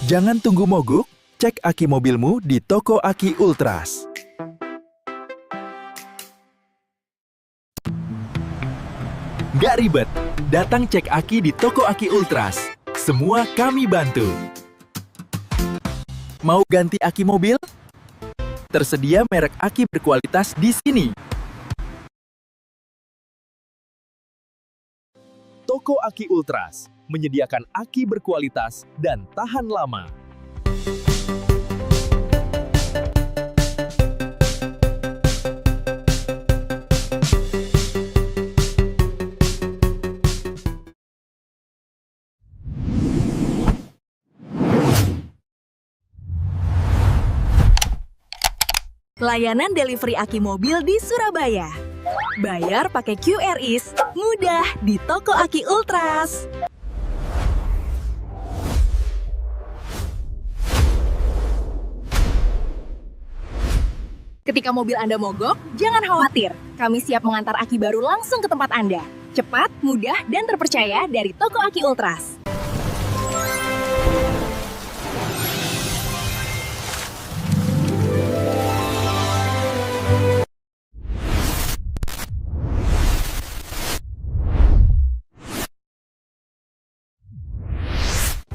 Jangan tunggu mogok, cek aki mobilmu di toko Aki Ultras. Gak ribet, datang cek aki di toko Aki Ultras. Semua kami bantu. Mau ganti aki mobil? Tersedia merek aki berkualitas di sini. Toko Aki Ultras menyediakan aki berkualitas dan tahan lama. Layanan delivery aki mobil di Surabaya. Bayar pakai QRIS, mudah di toko Aki Ultras. Ketika mobil Anda mogok, jangan khawatir. Kami siap mengantar aki baru langsung ke tempat Anda. Cepat, mudah, dan terpercaya dari toko Aki Ultras.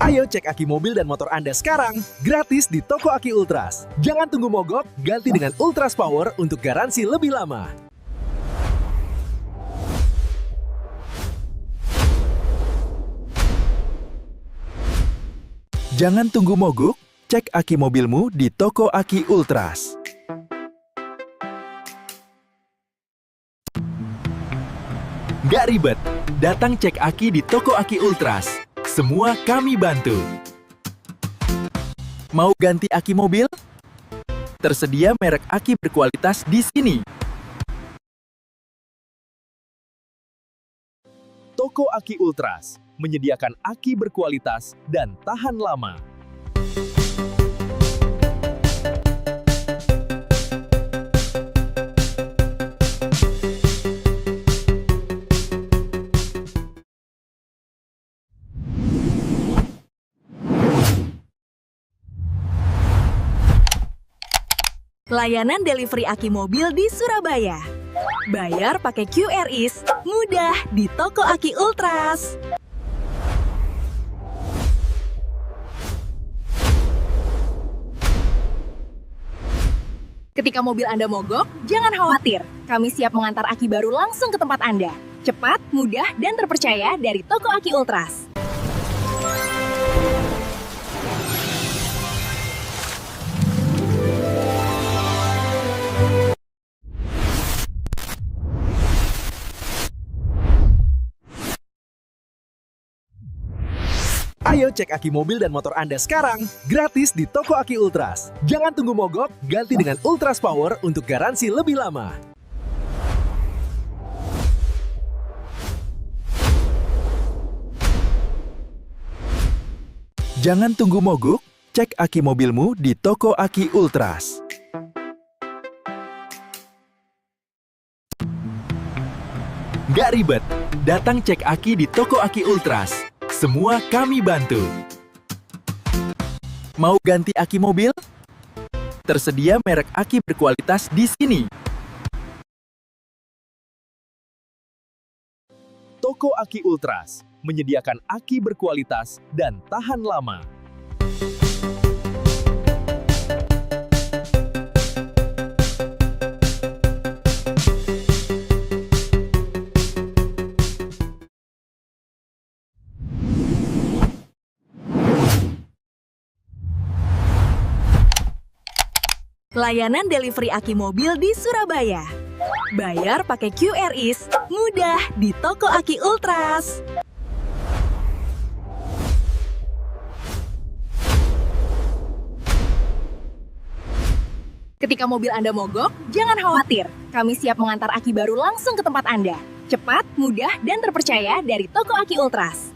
Ayo cek aki mobil dan motor Anda sekarang, gratis di toko Aki Ultras. Jangan tunggu mogok, ganti dengan Ultras Power untuk garansi lebih lama. Jangan tunggu mogok, cek aki mobilmu di toko Aki Ultras. Gak ribet, datang cek aki di toko Aki Ultras. Semua kami bantu. Mau ganti aki mobil? Tersedia merek aki berkualitas di sini. Toko Aki Ultras menyediakan aki berkualitas dan tahan lama. Layanan delivery aki mobil di Surabaya. Bayar pakai QRIS, mudah di toko Aki Ultras. Ketika mobil Anda mogok, jangan khawatir. Kami siap mengantar aki baru langsung ke tempat Anda. Cepat, mudah, dan terpercaya dari toko Aki Ultras. Ayo cek aki mobil dan motor Anda sekarang, gratis di toko Aki Ultras. Jangan tunggu mogok, ganti dengan Ultras Power untuk garansi lebih lama. Jangan tunggu mogok, cek aki mobilmu di toko Aki Ultras. Gak ribet, datang cek aki di toko Aki Ultras. Semua kami bantu. Mau ganti aki mobil? Tersedia merek aki berkualitas di sini. Toko Aki Ultras menyediakan aki berkualitas dan tahan lama. Layanan delivery aki mobil di Surabaya. Bayar pakai QRIS, mudah di toko Aki Ultras. Ketika mobil Anda mogok, jangan khawatir. Kami siap mengantar aki baru langsung ke tempat Anda. Cepat, mudah, dan terpercaya dari toko Aki Ultras.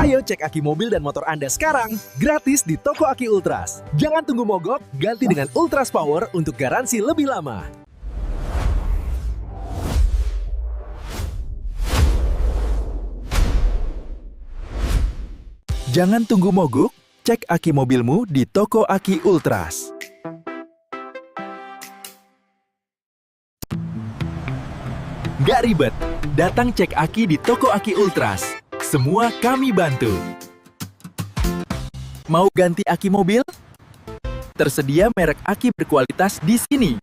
Ayo cek aki mobil dan motor Anda sekarang, gratis di Toko Aki Ultras. Jangan tunggu mogok, ganti dengan Ultras Power untuk garansi lebih lama. Jangan tunggu mogok, cek aki mobilmu di Toko Aki Ultras. Nggak ribet, datang cek aki di Toko Aki Ultras. Semua kami bantu. Mau ganti aki mobil? Tersedia merek aki berkualitas di sini.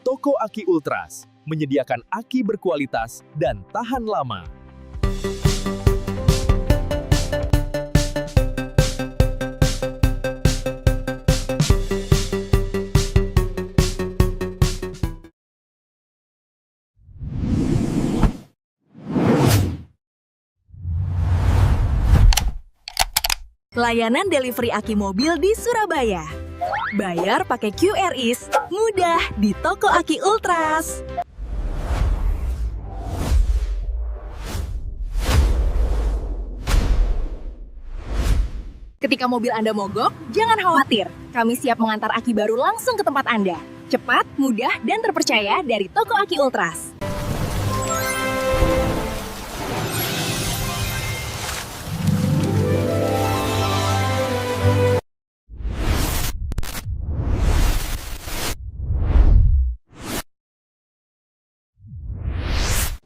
Toko Aki Ultras menyediakan aki berkualitas dan tahan lama. Layanan delivery aki mobil di Surabaya. Bayar pakai QRIS, mudah di Toko Aki Ultras. Ketika mobil Anda mogok, jangan khawatir. Kami siap mengantar aki baru langsung ke tempat Anda. Cepat, mudah, dan terpercaya dari Toko Aki Ultras.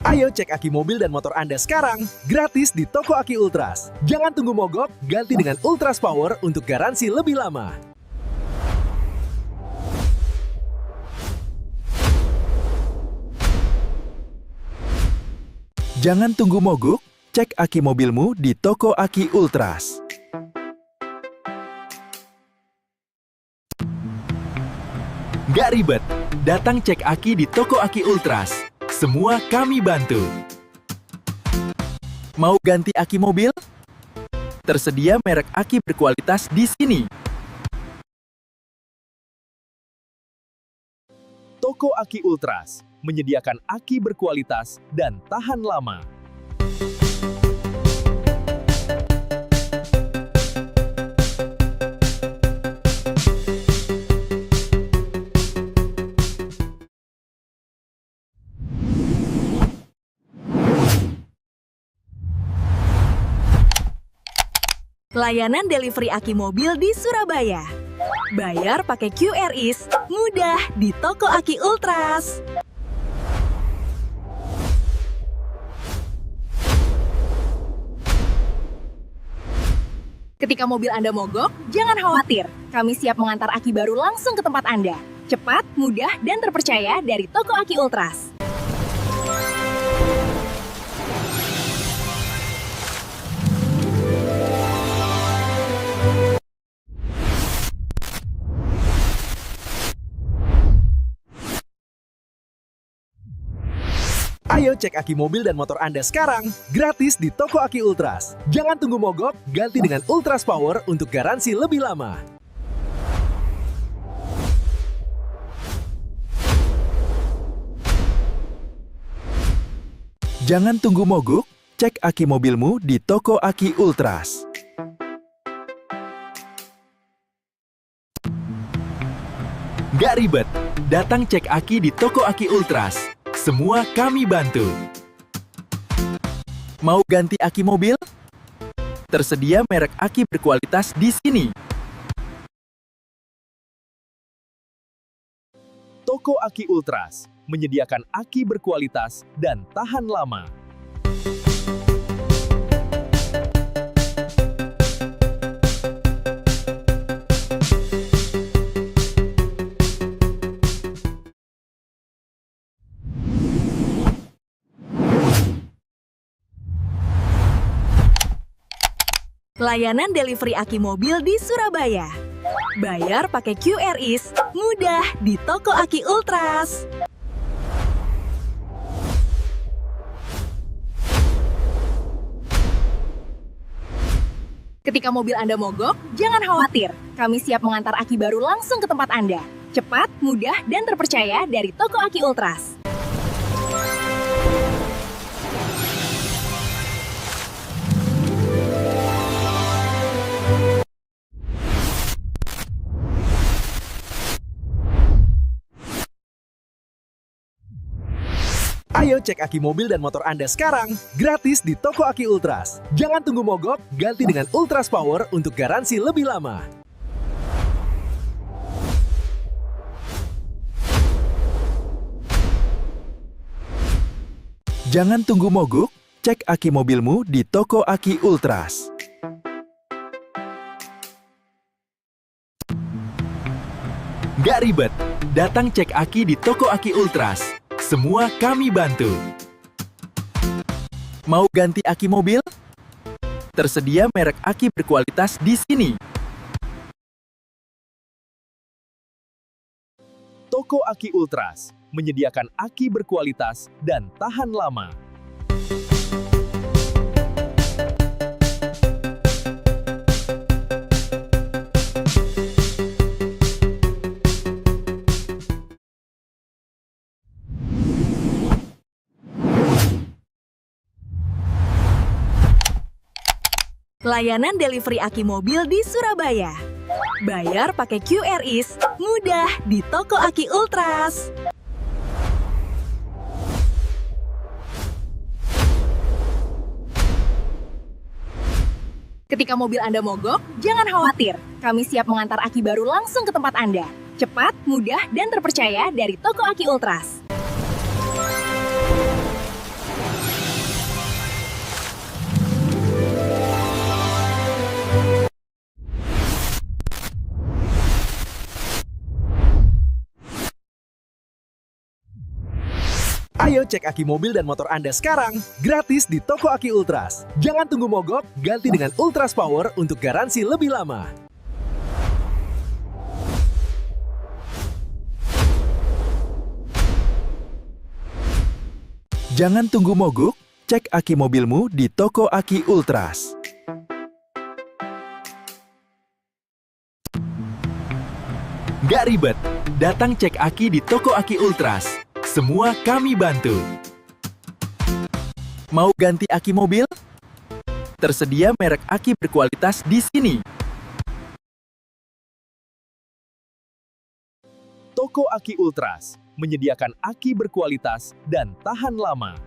Ayo cek aki mobil dan motor Anda sekarang, gratis di Toko Aki Ultras. Jangan tunggu mogok, ganti dengan Ultras Power untuk garansi lebih lama. Jangan tunggu mogok, cek aki mobilmu di Toko Aki Ultras. Nggak ribet, datang cek aki di Toko Aki Ultras. Semua kami bantu. Mau ganti aki mobil? Tersedia merek aki berkualitas di sini. Toko Aki Ultras menyediakan aki berkualitas dan tahan lama. Layanan delivery aki mobil di Surabaya. Bayar pakai QRIS, mudah di Toko Aki Ultras. Ketika mobil Anda mogok, jangan khawatir. Kami siap mengantar aki baru langsung ke tempat Anda. Cepat, mudah, dan terpercaya dari Toko Aki Ultras. Ayo cek aki mobil dan motor Anda sekarang, gratis di Toko Aki Ultras. Jangan tunggu mogok, ganti dengan Ultras Power untuk garansi lebih lama. Jangan tunggu mogok, cek aki mobilmu di Toko Aki Ultras. Nggak ribet, datang cek aki di Toko Aki Ultras. Semua kami bantu. Mau ganti aki mobil? Tersedia merek aki berkualitas di sini. Toko Aki Ultras menyediakan aki berkualitas dan tahan lama. Layanan delivery aki mobil di Surabaya. Bayar pakai QRIS, mudah di Toko Aki Ultras. Ketika mobil Anda mogok, jangan khawatir. Kami siap mengantar aki baru langsung ke tempat Anda. Cepat, mudah, dan terpercaya dari Toko Aki Ultras. Ayo cek aki mobil dan motor Anda sekarang, gratis di toko Aki Ultras. Jangan tunggu mogok, ganti dengan Ultras Power untuk garansi lebih lama. Jangan tunggu mogok, cek aki mobilmu di toko Aki Ultras. Nggak ribet, datang cek aki di toko Aki Ultras. Semua kami bantu. Mau ganti aki mobil? Tersedia merek aki berkualitas di sini. Toko Aki Ultras menyediakan aki berkualitas dan tahan lama. Layanan delivery aki mobil di Surabaya. Bayar pakai QRIS, mudah di toko Aki Ultras. Ketika mobil Anda mogok, jangan khawatir. Kami siap mengantar aki baru langsung ke tempat Anda. Cepat, mudah, dan terpercaya dari toko Aki Ultras. Ayo cek aki mobil dan motor Anda sekarang, gratis di toko Aki Ultras. Jangan tunggu mogok, ganti dengan Ultras Power untuk garansi lebih lama. Jangan tunggu mogok, cek aki mobilmu di toko Aki Ultras. Nggak ribet, datang cek aki di toko Aki Ultras. Semua kami bantu. Mau ganti aki mobil? Tersedia merek aki berkualitas di sini. Toko Aki Ultras menyediakan aki berkualitas dan tahan lama.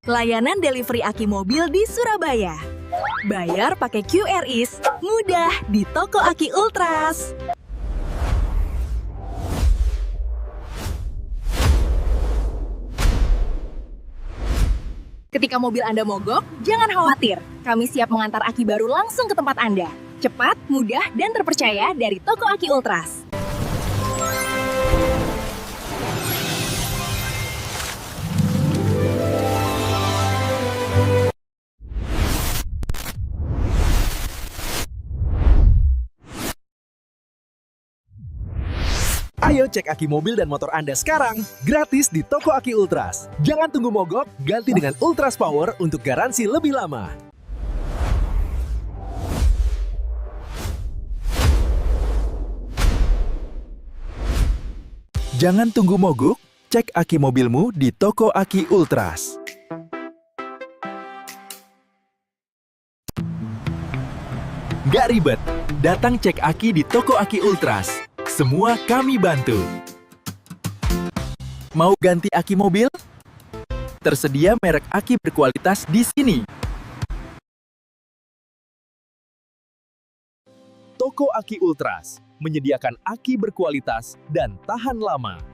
Layanan delivery aki mobil di Surabaya. Bayar pakai QRIS, mudah di toko Aki Ultras. Ketika mobil Anda mogok, jangan khawatir. Kami siap mengantar aki baru langsung ke tempat Anda. Cepat, mudah, dan terpercaya dari toko Aki Ultras. Ayo cek aki mobil dan motor Anda sekarang, gratis di toko Aki Ultras. Jangan tunggu mogok, ganti dengan Ultras Power untuk garansi lebih lama. Jangan tunggu mogok, cek aki mobilmu di toko Aki Ultras. Nggak ribet, datang cek aki di toko Aki Ultras. Semua kami bantu. Mau ganti aki mobil? Tersedia merek aki berkualitas di sini. Toko Aki Ultras menyediakan aki berkualitas dan tahan lama.